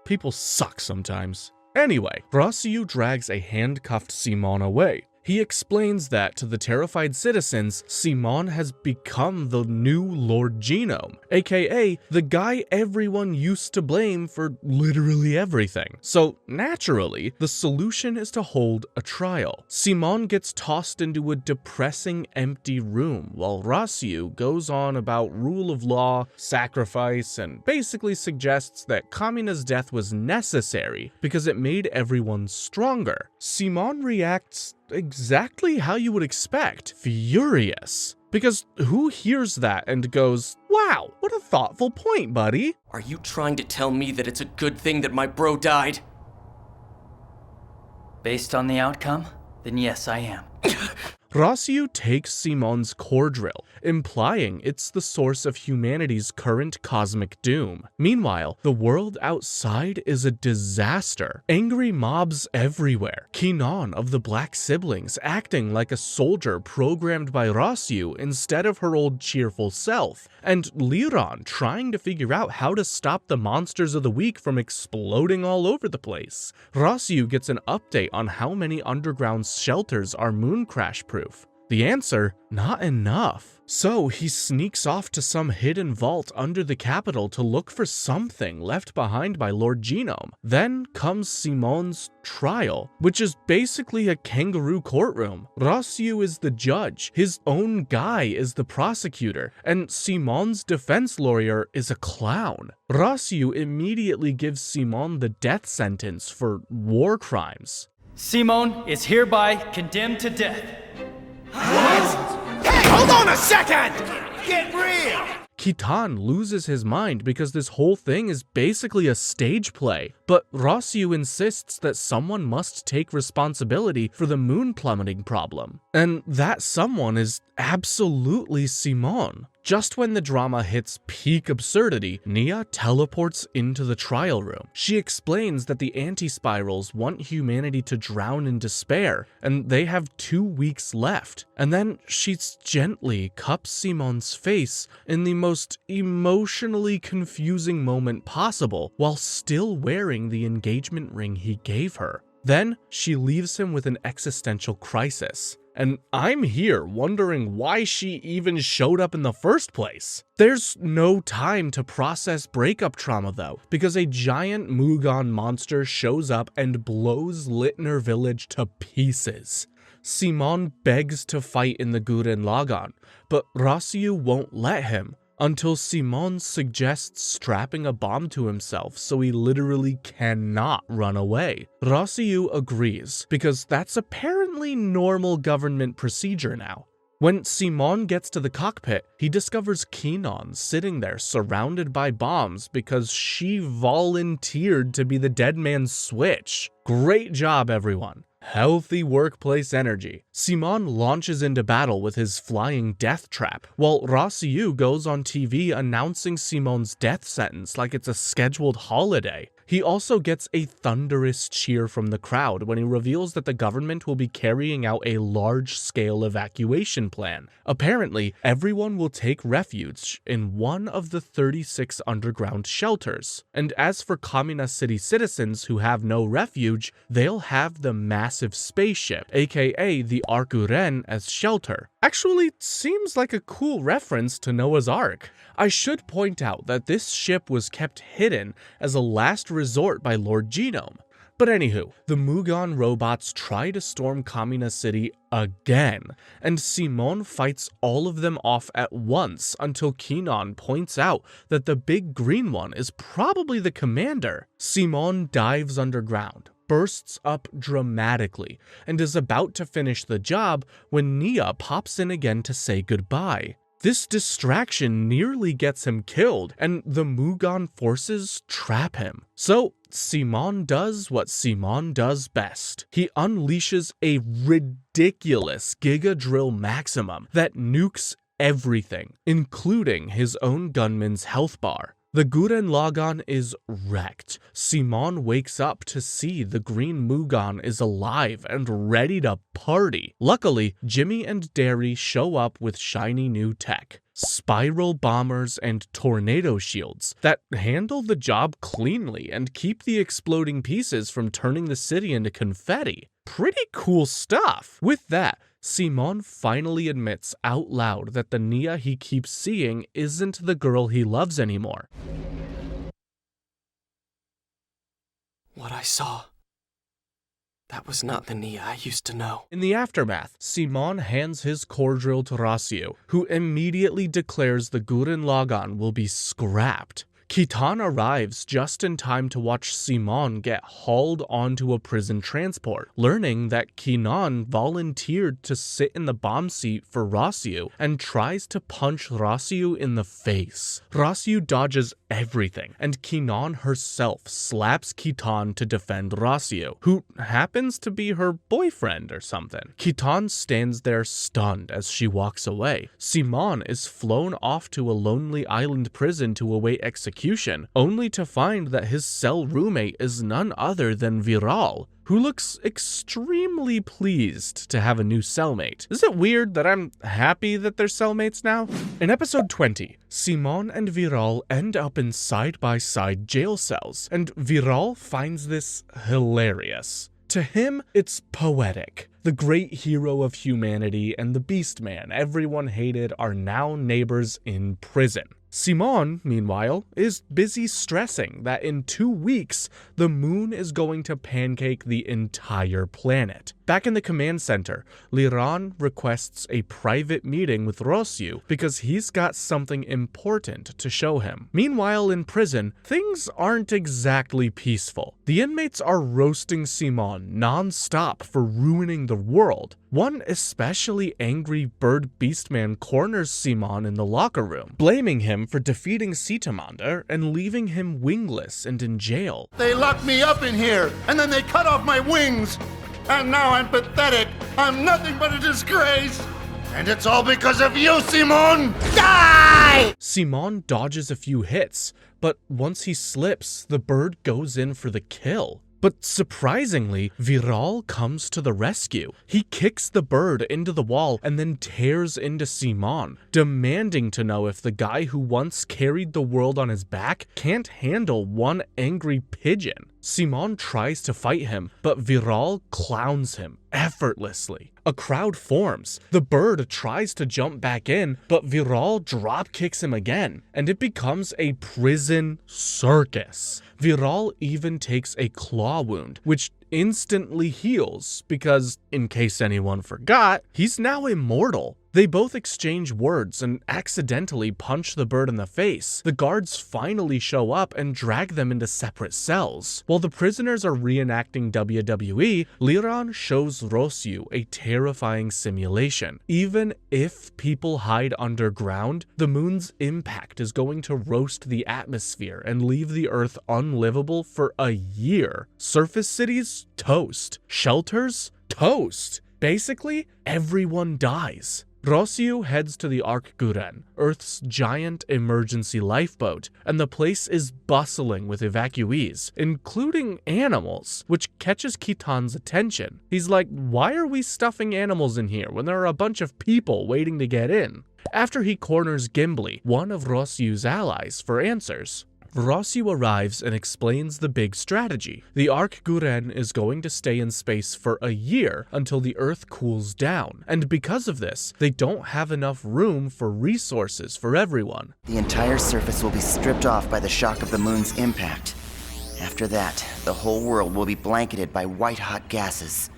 A: People suck sometimes. Anyway, Rossu drags a handcuffed Simon away. He explains that to the terrified citizens, Simon has become the new Lord Genome, aka the guy everyone used to blame for literally everything. So naturally, the solution is to hold a trial. Simon gets tossed into a depressing empty room while Rossu goes on about rule of law, sacrifice, and basically suggests that Kamina's death was necessary because it made everyone stronger. Simon reacts exactly how you would expect, furious. Because who hears that and goes, wow, what a thoughtful point, buddy?
C: Are you trying to tell me that it's a good thing that my bro died?
M: Based on the outcome, then yes, I am.
A: Rossu takes Simon's core drill, implying it's the source of humanity's current cosmic doom. Meanwhile, the world outside is a disaster. Angry mobs everywhere. Kinan of the Black Siblings acting like a soldier programmed by Rossu instead of her old cheerful self. And Liran trying to figure out how to stop the monsters of the week from exploding all over the place. Rossu gets an update on how many underground shelters are moon crash proof. The answer, not enough. So he sneaks off to some hidden vault under the capital to look for something left behind by Lord Genome. Then comes Simon's trial, which is basically a kangaroo courtroom. Rossu is the judge, his own guy is the prosecutor, and Simon's defense lawyer is a clown. Rossu immediately gives Simon the death sentence for war crimes.
M: Simon is hereby condemned to death.
F: Hey, hold on a second! Get real!
A: Kitan loses his mind because this whole thing is basically a stage play, but Rossu insists that someone must take responsibility for the moon plummeting problem, and that someone is absolutely Simon. Just when the drama hits peak absurdity, Nia teleports into the trial room. She explains that the anti-spirals want humanity to drown in despair, and they have 2 weeks left. And then she gently cups Simon's face in the most emotionally confusing moment possible, while still wearing the engagement ring he gave her. Then she leaves him with an existential crisis. And I'm here wondering why she even showed up in the first place. There's no time to process breakup trauma though, because a giant Mugon monster shows up and blows Littner village to pieces. Simon begs to fight in the Gurren Lagann, but Rossu won't let him, until Simon suggests strapping a bomb to himself so he literally cannot run away. Rossu agrees, because that's apparently normal government procedure now. When Simon gets to the cockpit, he discovers Kinan sitting there surrounded by bombs because she volunteered to be the dead man's switch. Great job, everyone. Healthy workplace energy. Simon launches into battle with his flying death trap, while Rossu goes on TV announcing Simon's death sentence like it's a scheduled holiday. He also gets a thunderous cheer from the crowd when he reveals that the government will be carrying out a large-scale evacuation plan. Apparently, everyone will take refuge in one of the 36 underground shelters. And as for Kamina City citizens who have no refuge, they'll have the massive spaceship, aka the Guren, as shelter. Actually, seems like a cool reference to Noah's Ark. I should point out that this ship was kept hidden as a last resort by Lord Genome. But anywho, the Mugon robots try to storm Kamina City again, and Simon fights all of them off at once until Kinan points out that the big green one is probably the commander. Simon dives underground, bursts up dramatically and is about to finish the job when Nia pops in again to say goodbye. This distraction nearly gets him killed, and the Mugan forces trap him. So Simon does what Simon does best. He unleashes a ridiculous Giga Drill Maximum that nukes everything, including his own gunman's health bar. The Gurren Lagann is wrecked. Simon wakes up to see the green Mugan is alive and ready to party. Luckily, Jimmy and Derry show up with shiny new tech. Spiral bombers and tornado shields that handle the job cleanly and keep the exploding pieces from turning the city into confetti. Pretty cool stuff. With that, Simon finally admits out loud that the Nia he keeps seeing isn't the girl he loves anymore.
C: What I saw, that was not the Nia I used to know.
A: In the aftermath, Simon hands his core drill to Rossu, who immediately declares the Gurren Lagann will be scrapped. Kitan arrives just in time to watch Simon get hauled onto a prison transport, learning that Kinan volunteered to sit in the bomb seat for Rossu and tries to punch Rossu in the face. Rossu dodges everything, and Kinan herself slaps Kitan to defend Rossu, who happens to be her boyfriend or something. Kitan stands there stunned as she walks away. Simon is flown off to a lonely island prison to await execution, only to find that his cell roommate is none other than Viral, who looks extremely pleased to have a new cellmate. Is it weird that I'm happy that they're cellmates now? In episode 20, Simon and Viral end up in side-by-side jail cells, and Viral finds this hilarious. To him, it's poetic. The great hero of humanity and the Beastmen everyone hated are now neighbors in prison. Simon, meanwhile, is busy stressing that in 2 weeks, the moon is going to pancake the entire planet. Back in the command center, Liran requests a private meeting with Rossu because he's got something important to show him. Meanwhile, in prison, things aren't exactly peaceful. The inmates are roasting Simon non-stop for ruining the world. One especially angry bird beastman corners Simon in the locker room, blaming him for defeating Sitamander and leaving him wingless and in jail.
N: They locked me up in here, and then they cut off my wings. And now I'm pathetic. I'm nothing but a disgrace. And it's all because of you, Simon! Die!
A: Simon dodges a few hits, but once he slips, the bird goes in for the kill. But surprisingly, Viral comes to the rescue. He kicks the bird into the wall and then tears into Simon, demanding to know if the guy who once carried the world on his back can't handle one angry pigeon. Simon tries to fight him, but Viral clowns him effortlessly. A crowd forms. The bird tries to jump back in, but Viral drop kicks him again, and it becomes a prison circus. Viral even takes a claw wound, which instantly heals because, in case anyone forgot, he's now immortal. They both exchange words and accidentally punch the bird in the face. The guards finally show up and drag them into separate cells. While the prisoners are reenacting WWE, Liran shows Rossu a terrifying simulation. Even if people hide underground, the moon's impact is going to roast the atmosphere and leave the Earth unlivable for a year. Surface cities? Toast. Shelters? Toast. Basically, everyone dies. Rossu heads to the Ark Guren, Earth's giant emergency lifeboat, and the place is bustling with evacuees, including animals, which catches Kitan's attention. He's like, why are we stuffing animals in here when there are a bunch of people waiting to get in? After he corners Gimli, one of Rossu's allies, for answers, Rossu arrives and explains the big strategy. The Ark Guren is going to stay in space for a year until the Earth cools down, and because of this, they don't have enough room for resources for everyone.
G: The entire surface will be stripped off by the shock of the moon's impact. After that, the whole world will be blanketed by white-hot gases.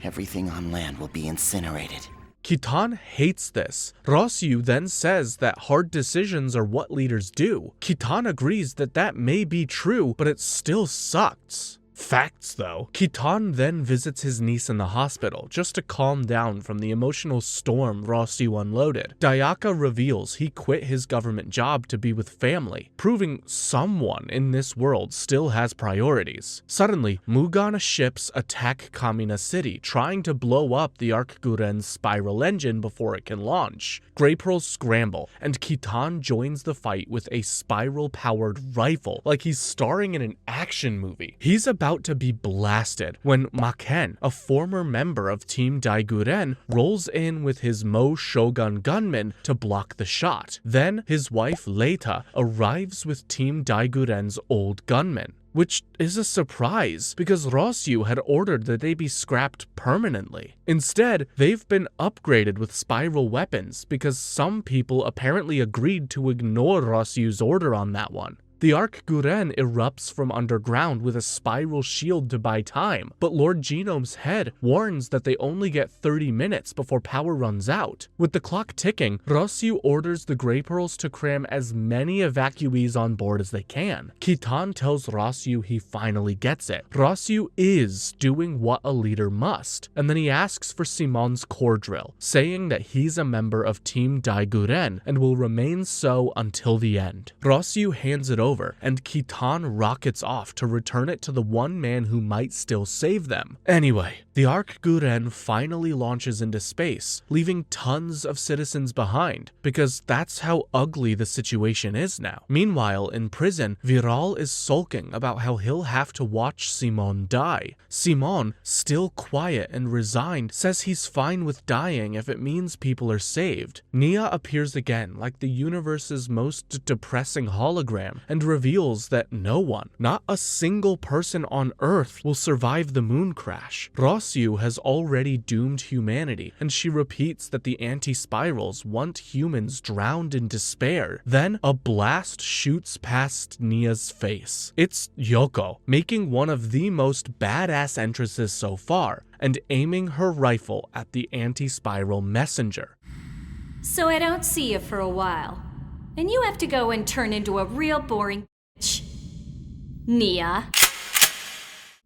G: Everything on land will be incinerated.
A: Kitan hates this. Rossu then says that hard decisions are what leaders do. Kitan agrees that that may be true, but it still sucks. Facts though. Kitan then visits his niece in the hospital just to calm down from the emotional storm Rossu unloaded. Dayaka reveals he quit his government job to be with family, proving someone in this world still has priorities. Suddenly, Mugan ships attack Kamina City, trying to blow up the Arc Guren's spiral engine before it can launch. Grey Pearls scramble, and Kitan joins the fight with a spiral-powered rifle, like he's starring in an action movie. He's about to be blasted when Maken, a former member of Team Daiguren, rolls in with his Mo Shogun gunman to block the shot. Then his wife Leita arrives with Team Daiguren's old gunman, which is a surprise because Rossu had ordered that they be scrapped permanently. Instead, they've been upgraded with spiral weapons because some people apparently agreed to ignore Rossu's order on that one. The Arc Guren erupts from underground with a spiral shield to buy time, but Lord Genome's head warns that they only get 30 minutes before power runs out. With the clock ticking, Rossu orders the Grey Pearls to cram as many evacuees on board as they can. Kitan tells Rossu he finally gets it. Rossu is doing what a leader must, and then he asks for Simon's core drill, saying that he's a member of Team Daiguren and will remain so until the end. Rossu hands it over, and Kitan rockets off to return it to the one man who might still save them. Anyway, the Arc Guren finally launches into space, leaving tons of citizens behind, because that's how ugly the situation is now. Meanwhile, in prison, Viral is sulking about how he'll have to watch Simon die. Simon, still quiet and resigned, says he's fine with dying if it means people are saved. Nia appears again like the universe's most depressing hologram, and reveals that no one, not a single person on Earth, will survive the moon crash. Rossu has already doomed humanity, and she repeats that the anti-spirals want humans drowned in despair. Then a blast shoots past Nia's face. It's Yoko, making one of the most badass entrances so far, and aiming her rifle at the anti-spiral messenger.
B: So I don't see you for a while. And you have to go and turn into a real boring bitch. Nia.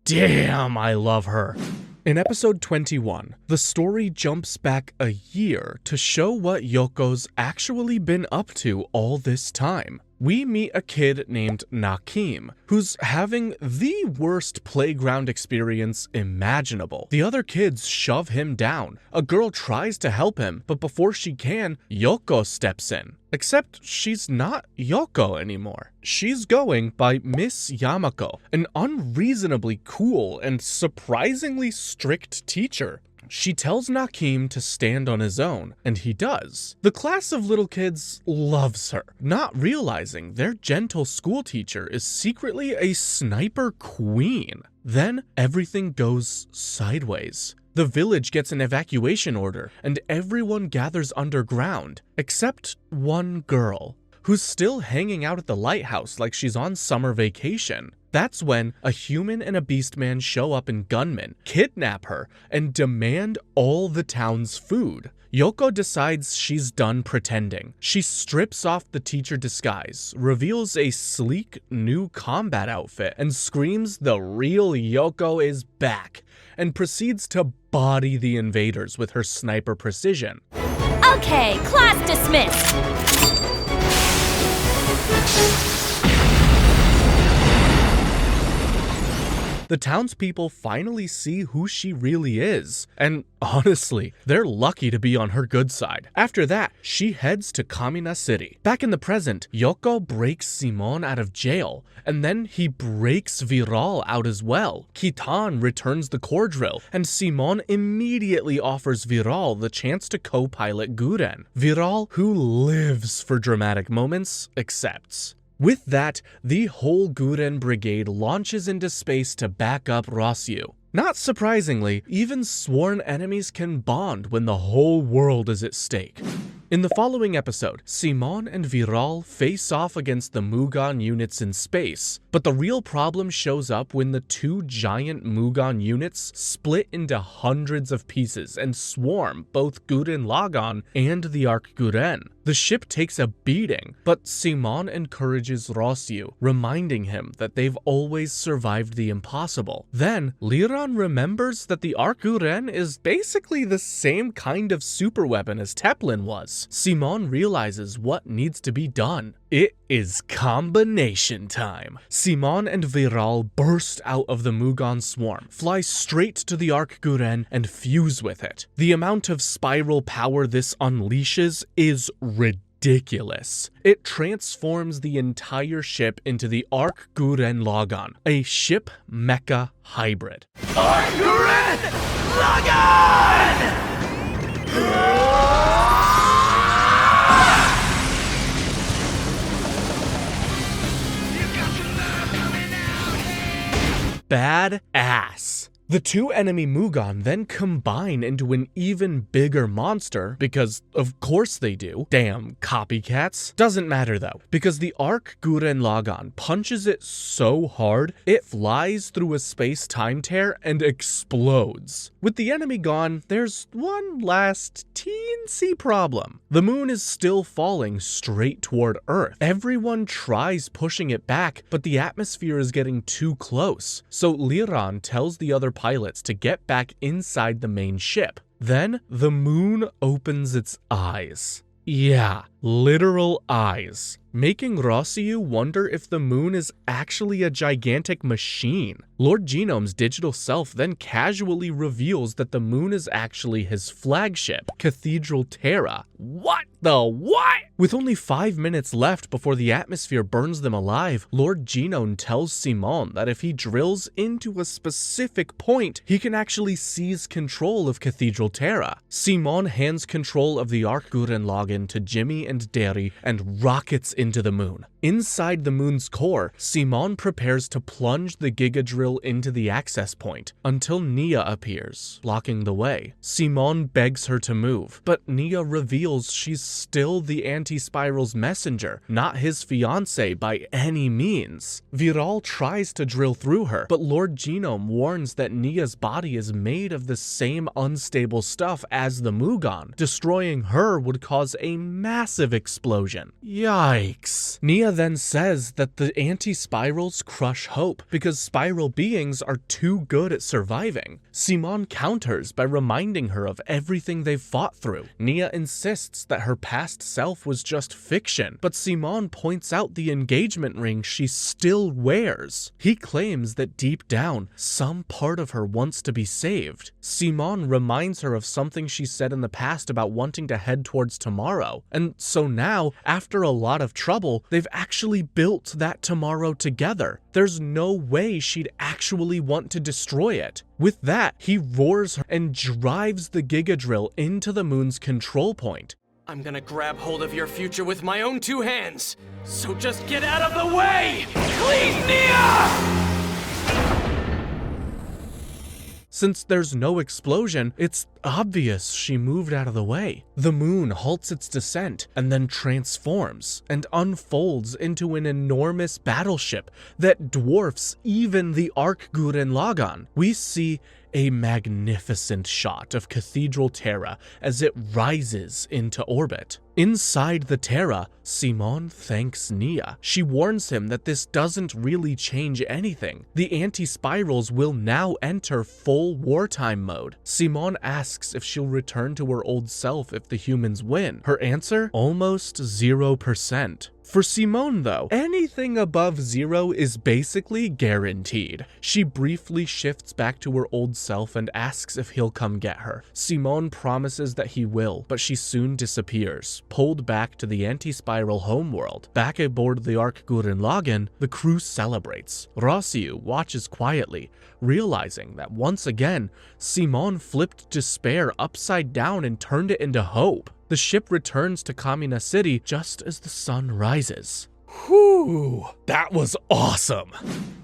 A: Damn, I love her. In episode 21, the story jumps back a year to show what Yoko's actually been up to all this time. We meet a kid named Nakim, who's having the worst playground experience imaginable. The other kids shove him down. A girl tries to help him, but before she can, Yoko steps in. Except she's not Yoko anymore. She's going by Miss Yamako, an unreasonably cool and surprisingly strict teacher. She tells Nakim to stand on his own, and he does. The class of little kids loves her, not realizing their gentle school teacher is secretly a sniper queen. Then everything goes sideways. The village gets an evacuation order, and everyone gathers underground, except one girl, who's still hanging out at the lighthouse like she's on summer vacation. That's when a human and a beastman show up in gunmen, kidnap her, and demand all the town's food. Yoko decides she's done pretending. She strips off the teacher disguise, reveals a sleek new combat outfit, and screams the real Yoko is back, and proceeds to body the invaders with her sniper precision.
B: Okay, class dismissed.
A: The townspeople finally see who she really is, and honestly, they're lucky to be on her good side. After that, she heads to Kamina City. Back in the present, Yoko breaks Simon out of jail, and then he breaks Viral out as well. Kitan returns the core drill, and Simon immediately offers Viral the chance to co-pilot Guren. Viral, who lives for dramatic moments, accepts. With that, the whole Guren Brigade launches into space to back up Rossu. Not surprisingly, even sworn enemies can bond when the whole world is at stake. In the following episode, Simon and Viral face off against the Mugan units in space, but the real problem shows up when the two giant Mugan units split into hundreds of pieces and swarm both Gurren Lagann and the Arc Guren. The ship takes a beating, but Simon encourages Rossu, reminding him that they've always survived the impossible. Then, Liran remembers that the Arc Guren is basically the same kind of superweapon as Teplin was. Simon realizes what needs to be done. It is combination time. Simon and Viral burst out of the Mugon swarm, fly straight to the Arc Guren, and fuse with it. The amount of spiral power this unleashes is ridiculous. It transforms the entire ship into the Arc Gurren Lagann, a ship mecha hybrid.
C: Arc Gurren Lagann!
A: Badass. The two enemy Mugon then combine into an even bigger monster, because of course they do. Damn copycats. Doesn't matter though, because the Arc Gurren Lagann punches it so hard, it flies through a space-time tear and explodes. With the enemy gone, there's one last teensy problem. The moon is still falling straight toward Earth. Everyone tries pushing it back, but the atmosphere is getting too close. So Liran tells the other pilots to get back inside the main ship. Then the moon opens its eyes. Yeah, literal eyes, making Rossu wonder if the moon is actually a gigantic machine. Lord Genome's digital self then casually reveals that the moon is actually his flagship, Cathedral Terra. What the what? With only 5 minutes left before the atmosphere burns them alive, Lord Genome tells Simon that if he drills into a specific point, he can actually seize control of Cathedral Terra. Simon hands control of the Arc Gurren Lagann to Jimmy and Derry and rockets into the moon. Inside the moon's core, Simon prepares to plunge the Giga Drill into the access point until Nia appears, blocking the way. Simon begs her to move, but Nia reveals she's still the Anti-Spiral's messenger, not his fiancée by any means. Viral tries to drill through her, but Lord Genome warns that Nia's body is made of the same unstable stuff as the Mugon. Destroying her would cause a massive explosion. Yikes. Nia then says that the anti-spirals crush hope because spiral beings are too good at surviving. Simon counters by reminding her of everything they've fought through. Nia insists that her past self was just fiction, but Simon points out the engagement ring she still wears. He claims that deep down, some part of her wants to be saved. Simon reminds her of something she said in the past about wanting to head towards tomorrow, and so now, after a lot of trouble, they've actually built that tomorrow together. There's no way she'd actually want to destroy it. With that, he roars her and drives the Giga Drill into the moon's control point.
C: I'm gonna grab hold of your future with my own 2 hands, so just get out of the way! Please, Nia!
A: Since there's no explosion, it's obvious she moved out of the way. The moon halts its descent and then transforms and unfolds into an enormous battleship that dwarfs even the Arc Gurren Lagann. We see a magnificent shot of Cathedral Terra as it rises into orbit. Inside the Terra, Simon thanks Nia. She warns him that this doesn't really change anything. The anti-spirals will now enter full wartime mode. Simon asks if she'll return to her old self if the humans win. Her answer? Almost 0%. For Simone though, anything above 0 is basically guaranteed. She briefly shifts back to her old self and asks if he'll come get her. Simone promises that he will, but she soon disappears, pulled back to the anti-spiral homeworld. Back aboard the Arc Gurren Lagann, the crew celebrates. Rossu watches quietly, realizing that once again, Simone flipped despair upside down and turned it into hope. The ship returns to Kamina City just as the sun rises. Whew, that was awesome!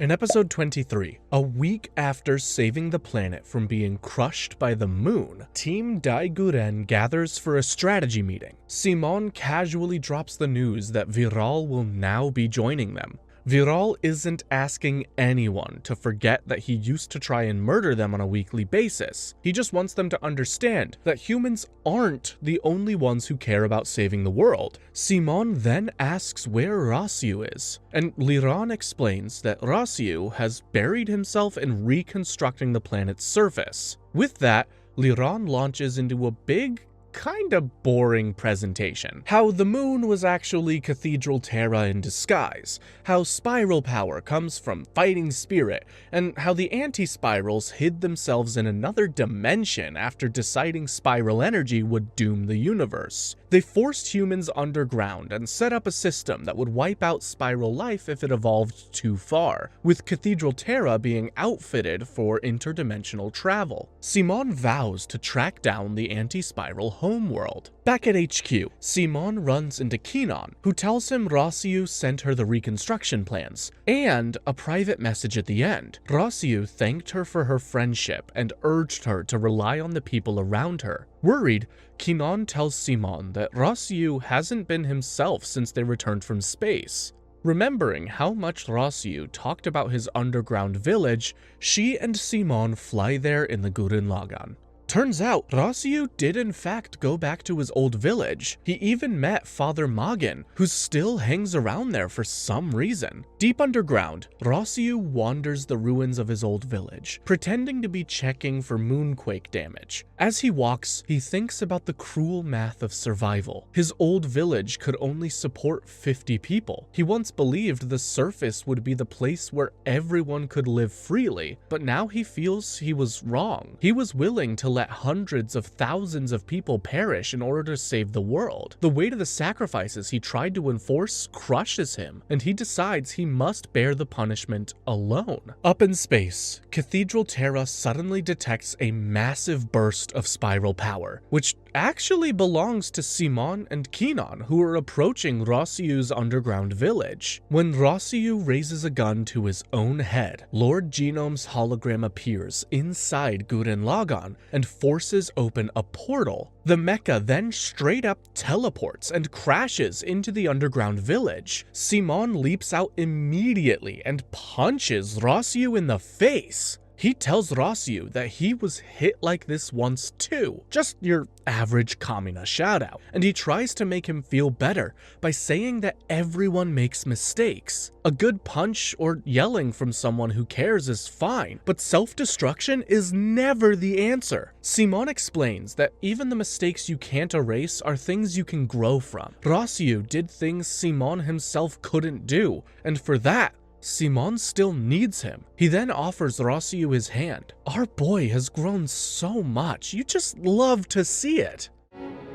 A: In episode 23, a week after saving the planet from being crushed by the moon, Team Guren gathers for a strategy meeting. Simon casually drops the news that Viral will now be joining them. Viral isn't asking anyone to forget that he used to try and murder them on a weekly basis. He just wants them to understand that humans aren't the only ones who care about saving the world. Simon then asks where Rossu is, and Liran explains that Rossu has buried himself in reconstructing the planet's surface. With that, Liran launches into a big, kinda boring presentation. How the moon was actually Cathedral Terra in disguise, how spiral power comes from fighting spirit, and how the anti-spirals hid themselves in another dimension after deciding spiral energy would doom the universe. They forced humans underground and set up a system that would wipe out spiral life if it evolved too far, with Cathedral Terra being outfitted for interdimensional travel. Simon vows to track down the anti-spiral homeworld. Back at HQ, Simon runs into Kenon, who tells him Rossu sent her the reconstruction plans, and a private message at the end. Rossu thanked her for her friendship and urged her to rely on the people around her. Worried, Kenon tells Simon that Rossu hasn't been himself since they returned from space. Remembering how much Rossu talked about his underground village, she and Simon fly there in the Gurren Lagann. Turns out, Rossu did in fact go back to his old village. He even met Father Magin, who still hangs around there for some reason. Deep underground, Rossu wanders the ruins of his old village, pretending to be checking for moonquake damage. As he walks, he thinks about the cruel math of survival. His old village could only support 50 people. He once believed the surface would be the place where everyone could live freely, but now he feels he was wrong. He was willing to let hundreds of thousands of people perish in order to save the world. The weight of the sacrifices he tried to enforce crushes him, and he decides he must bear the punishment alone. Up in space, Cathedral Terra suddenly detects a massive burst of spiral power, which actually belongs to Simon and Kenon, who are approaching Rossu's underground village. When Rossu raises a gun to his own head, Lord Genome's hologram appears inside Gurren Lagann and forces open a portal. The mecha then straight up teleports and crashes into the underground village. Simon leaps out immediately and punches Rossu in the face. He tells Rossu that he was hit like this once too, just your average Kamina shoutout, and he tries to make him feel better by saying that everyone makes mistakes. A good punch or yelling from someone who cares is fine, but self-destruction is never the answer. Simon explains that even the mistakes you can't erase are things you can grow from. Rossu did things Simon himself couldn't do, and for that, Simon still needs him. He then offers Rossu his hand. Our boy has grown so much, you just love to see it.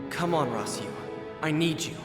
C: Come on, Rossu. I need you.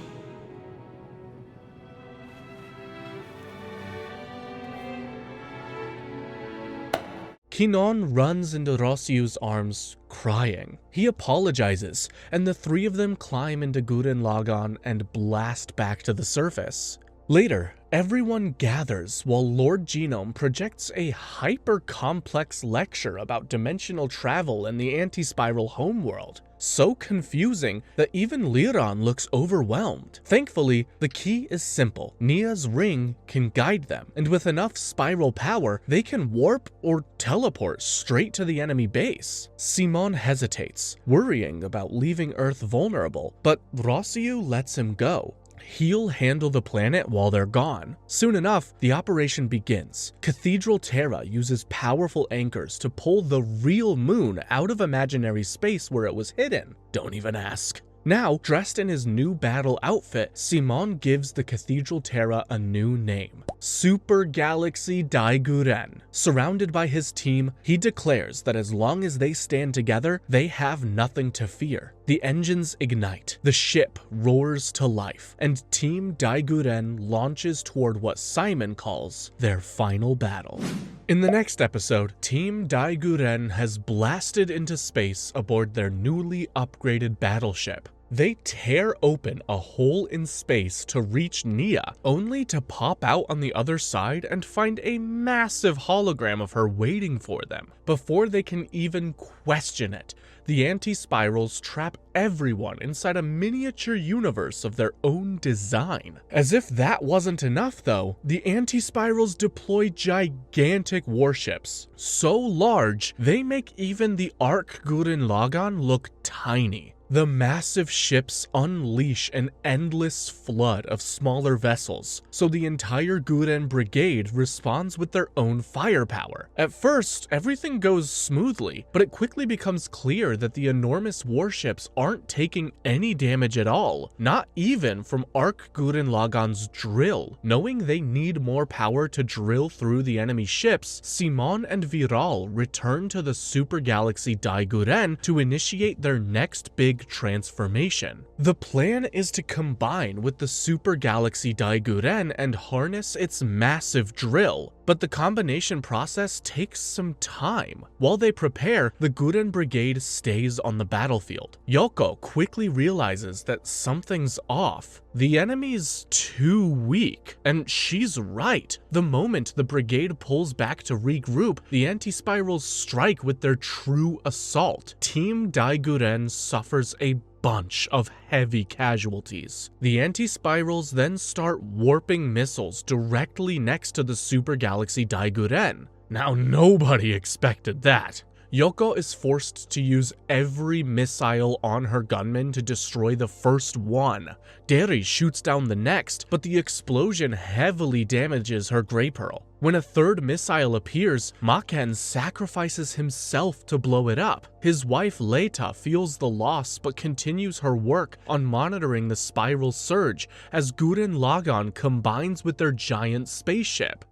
A: Kenon runs into Rossu's arms, crying. He apologizes, and the three of them climb into Gurren Lagann and blast back to the surface. Later, everyone gathers while Lord Genome projects a hyper-complex lecture about dimensional travel and the anti-spiral homeworld. So confusing that even Liran looks overwhelmed. Thankfully, the key is simple. Nia's ring can guide them, and with enough spiral power, they can warp or teleport straight to the enemy base. Simon hesitates, worrying about leaving Earth vulnerable, but Rossu lets him go. He'll handle the planet while they're gone. Soon enough, the operation begins. Cathedral Terra uses powerful anchors to pull the real moon out of imaginary space where it was hidden. Don't even ask. Now, dressed in his new battle outfit, Simon gives the Cathedral Terra a new name, Super Galaxy Guren. Surrounded by his team, he declares that as long as they stand together, they have nothing to fear. The engines ignite, the ship roars to life, and Team Guren launches toward what Simon calls their final battle. In the next episode, Team Guren has blasted into space aboard their newly upgraded battleship. They tear open a hole in space to reach Nia, only to pop out on the other side and find a massive hologram of her waiting for them. Before they can even question it, the anti-spirals trap everyone inside a miniature universe of their own design. As if that wasn't enough though, the anti-spirals deploy gigantic warships, so large they make even the Ark Gurren Lagann look tiny. The massive ships unleash an endless flood of smaller vessels, so the entire Guren Brigade responds with their own firepower. At first, everything goes smoothly, but it quickly becomes clear that the enormous warships aren't taking any damage at all, not even from Ark Gurren Lagann's drill. Knowing they need more power to drill through the enemy ships, Simon and Viral return to the super galaxy Daiguren to initiate their next big transformation. The plan is to combine with the super galaxy Daiguren and harness its massive drill, but the combination process takes some time. While they prepare, the Guren Brigade stays on the battlefield. Yoko quickly realizes that something's off. The enemy's too weak, and she's right. The moment the brigade pulls back to regroup, the anti-spirals strike with their true assault. Team Daiguren suffers a bunch of heavy casualties. The anti-spirals then start warping missiles directly next to the super galaxy Daiguren. Now nobody expected that. Yoko is forced to use every missile on her gunman to destroy the first one. Deri shoots down the next, but the explosion heavily damages her Grey Pearl. When a third missile appears, Maken sacrifices himself to blow it up. His wife Leita feels the loss but continues her work on monitoring the spiral surge as Gurren Lagann combines with their giant spaceship.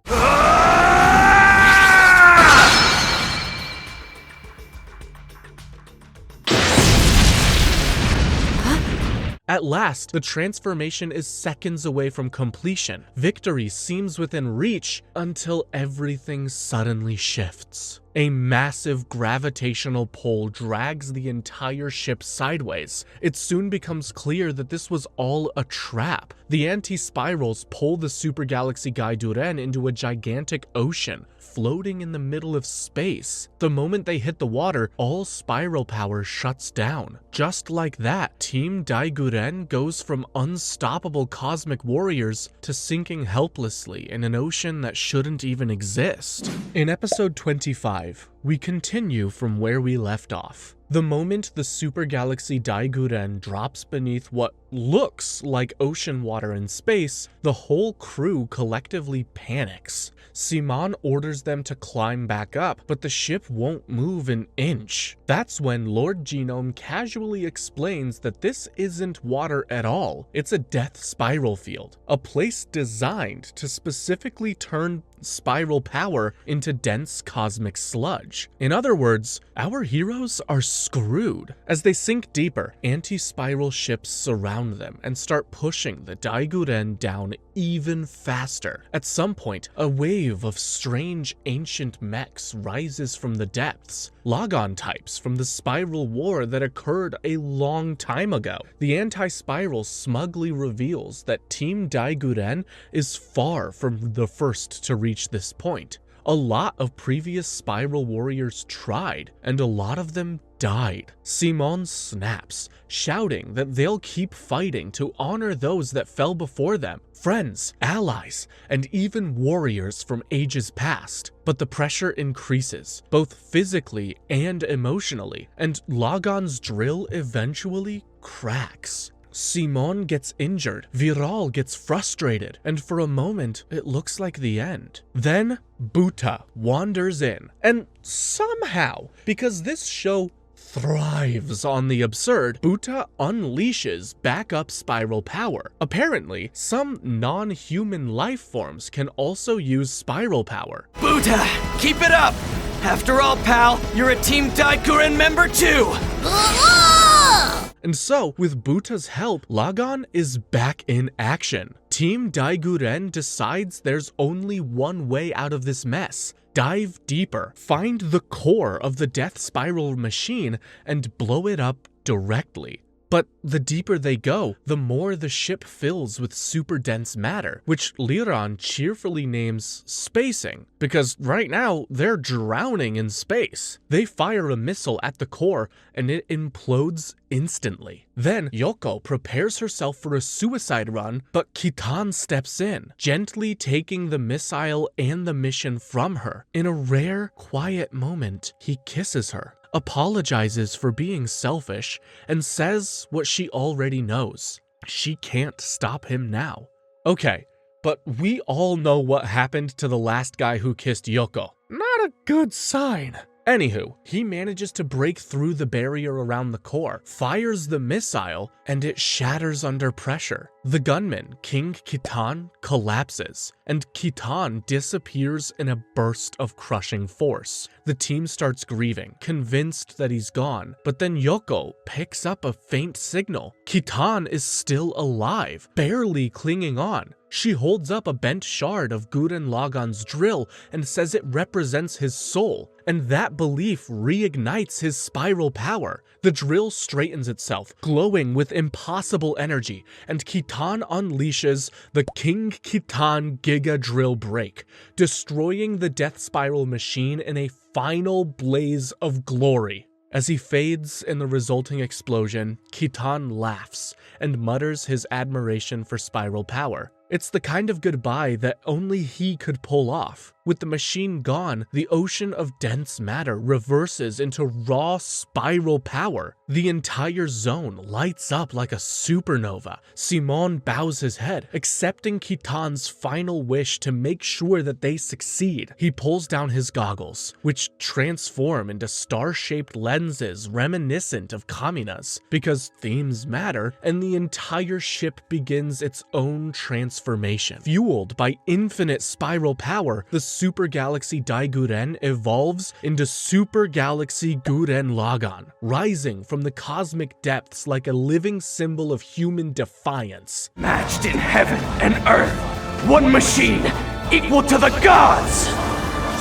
A: At last, the transformation is seconds away from completion. Victory seems within reach until everything suddenly shifts. A massive gravitational pull drags the entire ship sideways. It soon becomes clear that this was all a trap. The anti-spirals pull the super galaxy Daiguren into a gigantic ocean, floating in the middle of space. The moment they hit the water, all spiral power shuts down. Just like that, Team Daiguren goes from unstoppable cosmic warriors to sinking helplessly in an ocean that shouldn't even exist. In episode 25, we continue from where we left off. The moment the super galaxy Daiguren drops beneath what looks like ocean water in space, the whole crew collectively panics. Simon orders them to climb back up, but the ship won't move an inch. That's when Lord Genome casually explains that this isn't water at all. It's a death spiral field, a place designed to specifically turn spiral power into dense cosmic sludge. In other words, our heroes are screwed. As they sink deeper, anti-spiral ships surround them and start pushing the Daiguren down even faster. At some point, a wave of strange ancient mechs rises from the depths, Lagann types from the spiral war that occurred a long time ago. The anti-spiral smugly reveals that Team Daiguren is far from the first to reach this point. A lot of previous spiral warriors tried, and a lot of them died. Simon snaps, shouting that they'll keep fighting to honor those that fell before them, friends, allies, and even warriors from ages past. But the pressure increases, both physically and emotionally, and Lagann's drill eventually cracks. Simon gets injured, Viral gets frustrated, and for a moment, it looks like the end. Then, Buta wanders in, and somehow, because this show thrives on the absurd, Buta unleashes backup spiral power. Apparently, some non-human life forms can also use spiral power.
C: Buta, keep it up! After all, pal, you're a Team Daiguren member too!
A: And so, with Buta's help, Lagann is back in action. Team Daiguren decides there's only one way out of this mess. Dive deeper, find the core of the death spiral machine, and blow it up directly. But the deeper they go, the more the ship fills with super dense matter, which Liran cheerfully names spacing, because right now they're drowning in space. They fire a missile at the core and it implodes instantly. Then Yoko prepares herself for a suicide run, but Kitan steps in, gently taking the missile and the mission from her. In a rare, quiet moment, he kisses her, apologizes for being selfish, and says what she already knows. She can't stop him now. Okay, but we all know what happened to the last guy who kissed Yoko. Not a good sign. Anywho, he manages to break through the barrier around the core, fires the missile, and it shatters under pressure. The gunman, King Kitan, collapses, and Kitan disappears in a burst of crushing force. The team starts grieving, convinced that he's gone, but then Yoko picks up a faint signal. Kitan is still alive, barely clinging on. She holds up a bent shard of Gurren Lagann's drill and says it represents his soul, and that belief reignites his spiral power. The drill straightens itself, glowing with impossible energy, and Kitan unleashes the King Kitan Giga Drill Break, destroying the Death Spiral machine in a final blaze of glory. As he fades in the resulting explosion, Kitan laughs and mutters his admiration for spiral power. It's the kind of goodbye that only he could pull off. With the machine gone, the ocean of dense matter reverses into raw spiral power. The entire zone lights up like a supernova. Simon bows his head, accepting Kitan's final wish to make sure that they succeed. He pulls down his goggles, which transform into star-shaped lenses reminiscent of Kamina's, because themes matter, and the entire ship begins its own transformation. Fueled by infinite spiral power, the Super Galaxy Daiguren evolves into Super Galaxy Gurren Lagann, rising from the cosmic depths like a living symbol of human defiance.
C: Matched in heaven and earth, one machine equal to the gods!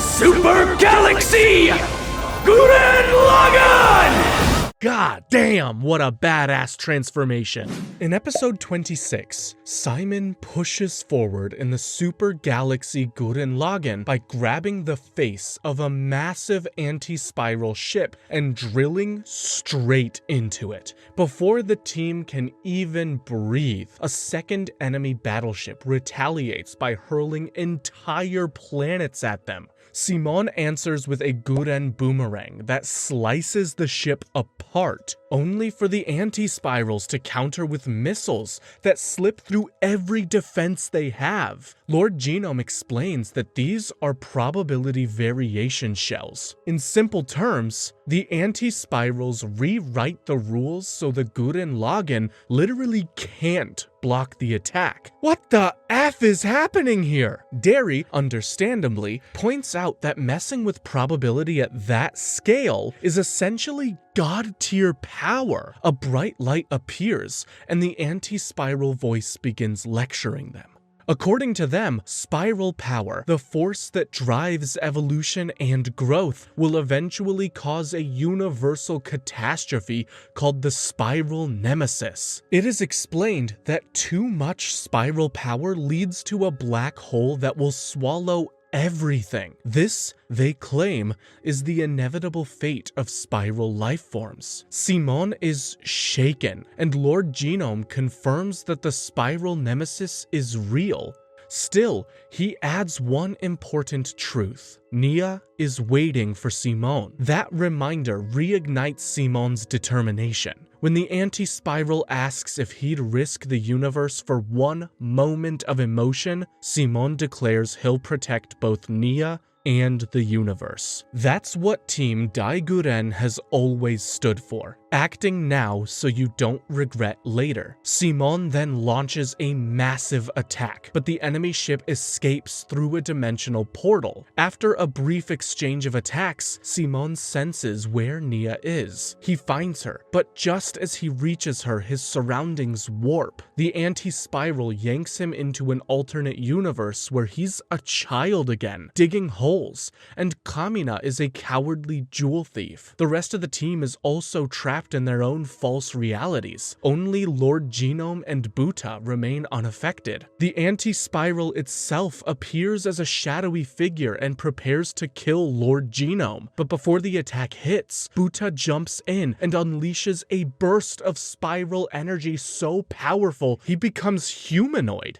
C: Super Galaxy Gurren Lagann!
A: God damn, what a badass transformation. In episode 26, Simon pushes forward in the Super Galaxy Gurren Lagann by grabbing the face of a massive anti-spiral ship and drilling straight into it. Before the team can even breathe, a second enemy battleship retaliates by hurling entire planets at them. Simon answers with a Guren boomerang that slices the ship apart, only for the anti-spirals to counter with missiles that slip through every defense they have. Lord Genome explains that these are probability variation shells. In simple terms, the anti-spirals rewrite the rules so the Gurren Lagann literally can't block the attack. What the F is happening here? Derry, understandably, points out that messing with probability at that scale is essentially god-tier power. A bright light appears, and the anti-spiral voice begins lecturing them. According to them, spiral power, the force that drives evolution and growth, will eventually cause a universal catastrophe called the spiral nemesis. It is explained that too much spiral power leads to a black hole that will swallow everything. This, they claim, is the inevitable fate of spiral life forms. Simon is shaken, and Lord Genome confirms that the spiral nemesis is real. Still, he adds one important truth. Nia is waiting for Simon. That reminder reignites Simon's determination. When the anti-spiral asks if he'd risk the universe for one moment of emotion, Simon declares he'll protect both Nia and the universe. That's what Team Daiguren has always stood for. Acting now so you don't regret later. Simon then launches a massive attack, but the enemy ship escapes through a dimensional portal. After a brief exchange of attacks, Simon senses where Nia is. He finds her, but just as he reaches her, his surroundings warp. The anti-spiral yanks him into an alternate universe where he's a child again, digging holes, and Kamina is a cowardly jewel thief. The rest of the team is also trapped trapped in their own false realities. Only Lord Genome and Buta remain unaffected. The anti-spiral itself appears as a shadowy figure and prepares to kill Lord Genome. But before the attack hits, Buta jumps in and unleashes a burst of spiral energy so powerful he becomes humanoid.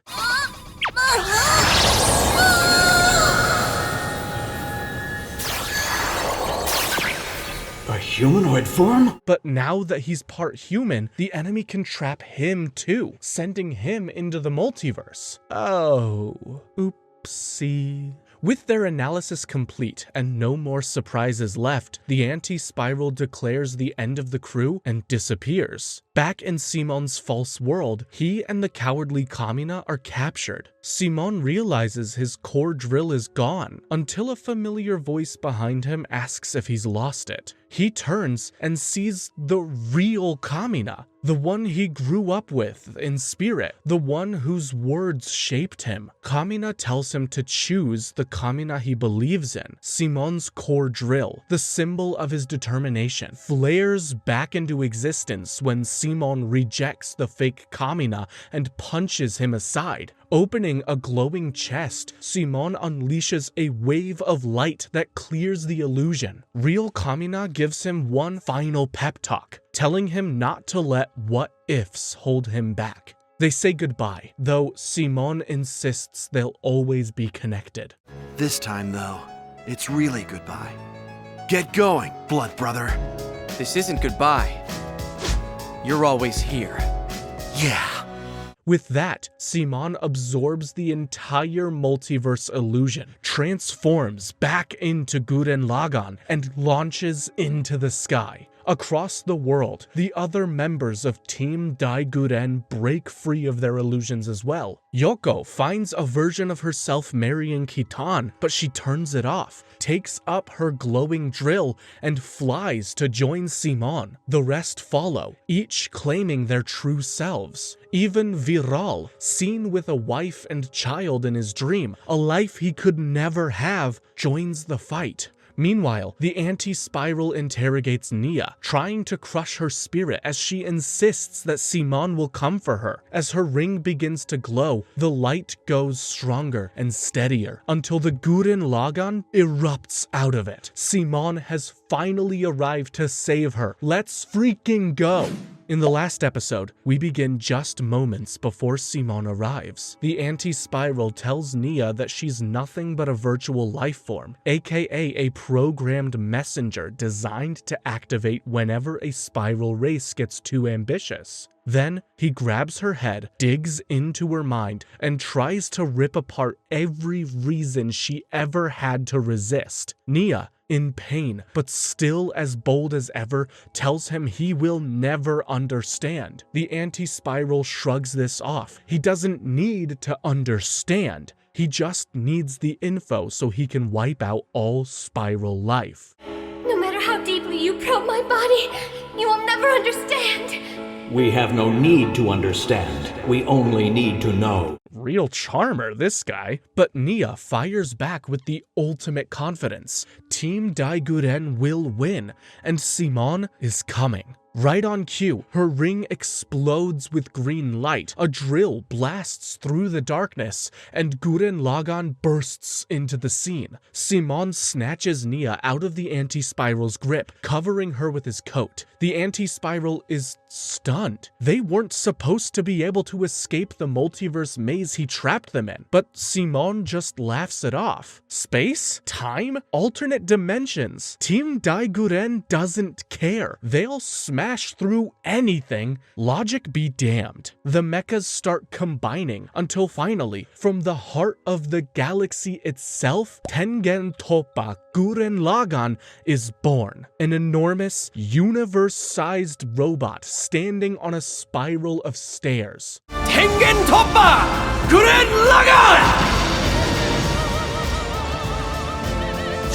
J: A humanoid form?
A: But now that he's part human, the enemy can trap him too, sending him into the multiverse. Oh, oopsie. With their analysis complete and no more surprises left, the anti-spiral declares the end of the crew and disappears. Back in Simon's false world, he and the cowardly Kamina are captured. Simon realizes his core drill is gone until a familiar voice behind him asks if he's lost it. He turns and sees the real Kamina, the one he grew up with in spirit, the one whose words shaped him. Kamina tells him to choose the Kamina he believes in. Simon's core drill, the symbol of his determination, flares back into existence when Simon rejects the fake Kamina and punches him aside. Opening a glowing chest, Simon unleashes a wave of light that clears the illusion. Real Kamina gives him one final pep talk, telling him not to let what-ifs hold him back. They say goodbye, though Simon insists they'll always be connected.
D: This time, though, it's really goodbye. Get going, blood brother.
C: This isn't goodbye. You're always here.
D: Yeah.
A: With that, Simon absorbs the entire multiverse illusion, transforms back into Gurren Lagann, and launches into the sky. Across the world, the other members of Team Guren break free of their illusions as well. Yoko finds a version of herself marrying Kitan, but she turns it off, takes up her glowing drill, and flies to join Simon. The rest follow, each claiming their true selves. Even Viral, seen with a wife and child in his dream, a life he could never have, joins the fight. Meanwhile, the anti-spiral interrogates Nia, trying to crush her spirit as she insists that Simon will come for her. As her ring begins to glow, the light goes stronger and steadier, until the Gurren Lagann erupts out of it. Simon has finally arrived to save her. Let's freaking go! In the last episode, we begin just moments before Simon arrives. The anti-spiral tells Nia that she's nothing but a virtual life form, aka a programmed messenger designed to activate whenever a spiral race gets too ambitious. Then, he grabs her head, digs into her mind, and tries to rip apart every reason she ever had to resist. Nia, in pain, but still as bold as ever, tells him he will never understand. The anti-spiral shrugs this off. He doesn't need to understand. He just needs the info so he can wipe out all spiral life.
B: No matter how deeply you probe my body, you will never understand.
J: We have no need to understand. We only need to know.
A: Real charmer, this guy. But Nia fires back with the ultimate confidence. Team Guren will win, and Simon is coming. Right on cue, her ring explodes with green light, a drill blasts through the darkness, and Gurren Lagann bursts into the scene. Simon snatches Nia out of the anti-spiral's grip, covering her with his coat. The anti-spiral is stunned. They weren't supposed to be able to escape the multiverse maze he trapped them in, but Simon just laughs it off. Space? Time? Alternate dimensions? Team Guren doesn't care. They'll smash through anything. Logic be damned. The mechas start combining until finally, from the heart of the galaxy itself, Tengen Toppa Gurren Lagann is born. An enormous, universe-sized robot standing on a spiral of stairs.
C: Tengen Toppa Gurren Lagann!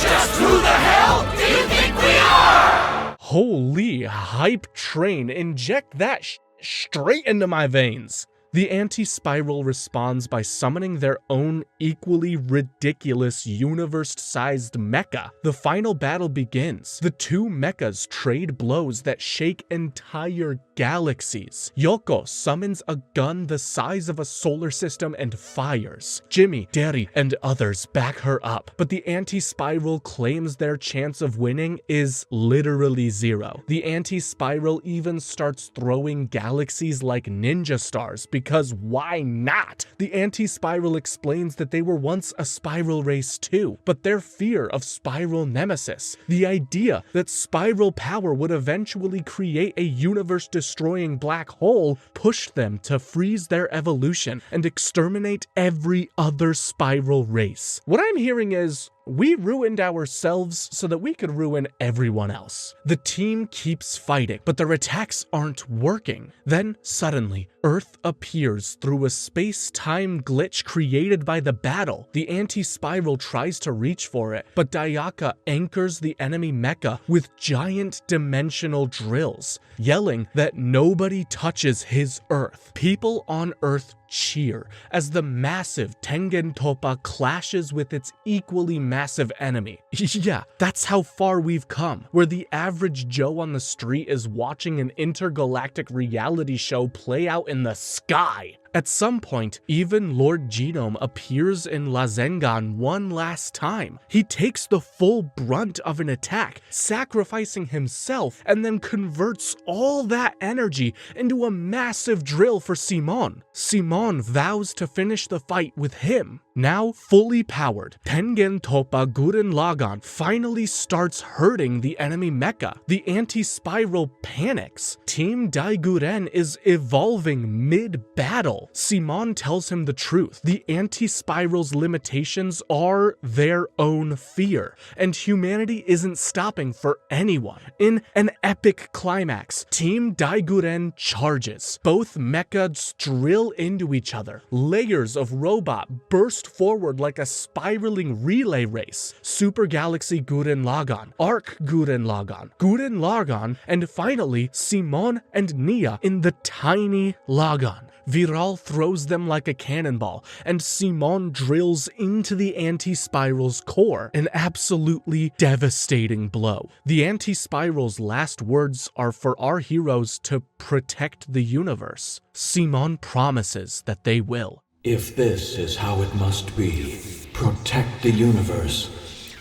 C: Just who the hell do you think we are?
A: Holy hype train, inject that straight into my veins. The anti-spiral responds by summoning their own equally ridiculous universe-sized mecha. The final battle begins. The two mechas trade blows that shake entire galaxies. Yoko summons a gun the size of a solar system and fires. Jimmy, Derry, and others back her up, but the anti-spiral claims their chance of winning is literally zero. The anti-spiral even starts throwing galaxies like ninja stars, because why not? The anti-spiral explains that they were once a spiral race too, but their fear of spiral nemesis, the idea that spiral power would eventually create a universe-destroying black hole, pushed them to freeze their evolution and exterminate every other spiral race. What I'm hearing is, we ruined ourselves so that we could ruin everyone else. The team keeps fighting, but their attacks aren't working. Then, suddenly, Earth appears through a space-time glitch created by the battle. The anti-spiral tries to reach for it, but Dayaka anchors the enemy mecha with giant dimensional drills, yelling that nobody touches his Earth. People on Earth cheer as the massive Tengen Toppa clashes with its equally massive enemy. Yeah, that's how far we've come, where the average Joe on the street is watching an intergalactic reality show play out in the sky. At some point, even Lord Genome appears in Lagann one last time. He takes the full brunt of an attack, sacrificing himself, and then converts all that energy into a massive drill for Simon. Simon vows to finish the fight with him. Now fully powered, Tengen Toppa Gurren Lagann finally starts hurting the enemy mecha. The anti-spiral panics. Team Daiguren is evolving mid-battle. Simon tells him the truth. The anti-spiral's limitations are their own fear, and humanity isn't stopping for anyone. In an epic climax, Team Daiguren charges. Both mechas drill into each other. Layers of robot burst forward like a spiraling relay race. Super Galaxy Gurren Lagann, Arc Gurren Lagann, and finally Simon and Nia in the tiny Lagann. Viral throws them like a cannonball, and Simon drills into the anti-spiral's core, an absolutely devastating blow. The anti-spiral's last words are for our heroes to protect the universe. Simon promises that they will.
O: If this is how it must be, protect the universe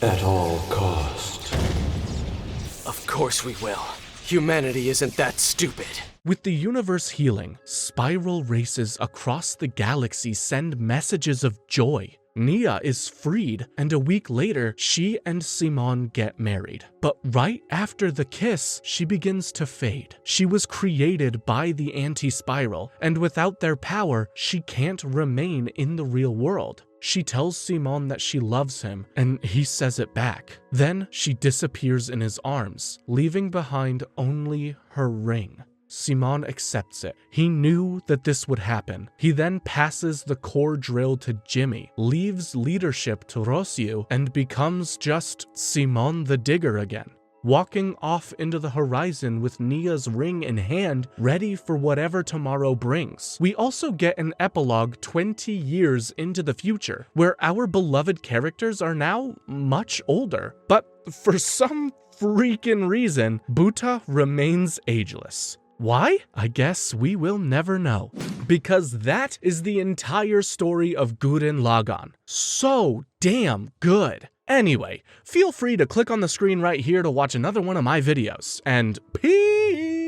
O: at all cost.
C: Of course we will. Humanity isn't that stupid.
A: With the universe healing, spiral races across the galaxy send messages of joy. Nia is freed, and a week later, she and Simon get married. But right after the kiss, she begins to fade. She was created by the anti-spiral, and without their power, she can't remain in the real world. She tells Simon that she loves him, and he says it back. Then she disappears in his arms, leaving behind only her ring. Simon accepts it. He knew that this would happen. He then passes the core drill to Jimmy, leaves leadership to Rossu, and becomes just Simon the Digger again, walking off into the horizon with Nia's ring in hand, ready for whatever tomorrow brings. We also get an epilogue 20 years into the future, where our beloved characters are now much older. But for some freaking reason, Buta remains ageless. Why? I guess we will never know. Because that is the entire story of Gurren Lagann. So damn good. Anyway, feel free to click on the screen right here to watch another one of my videos. And peace!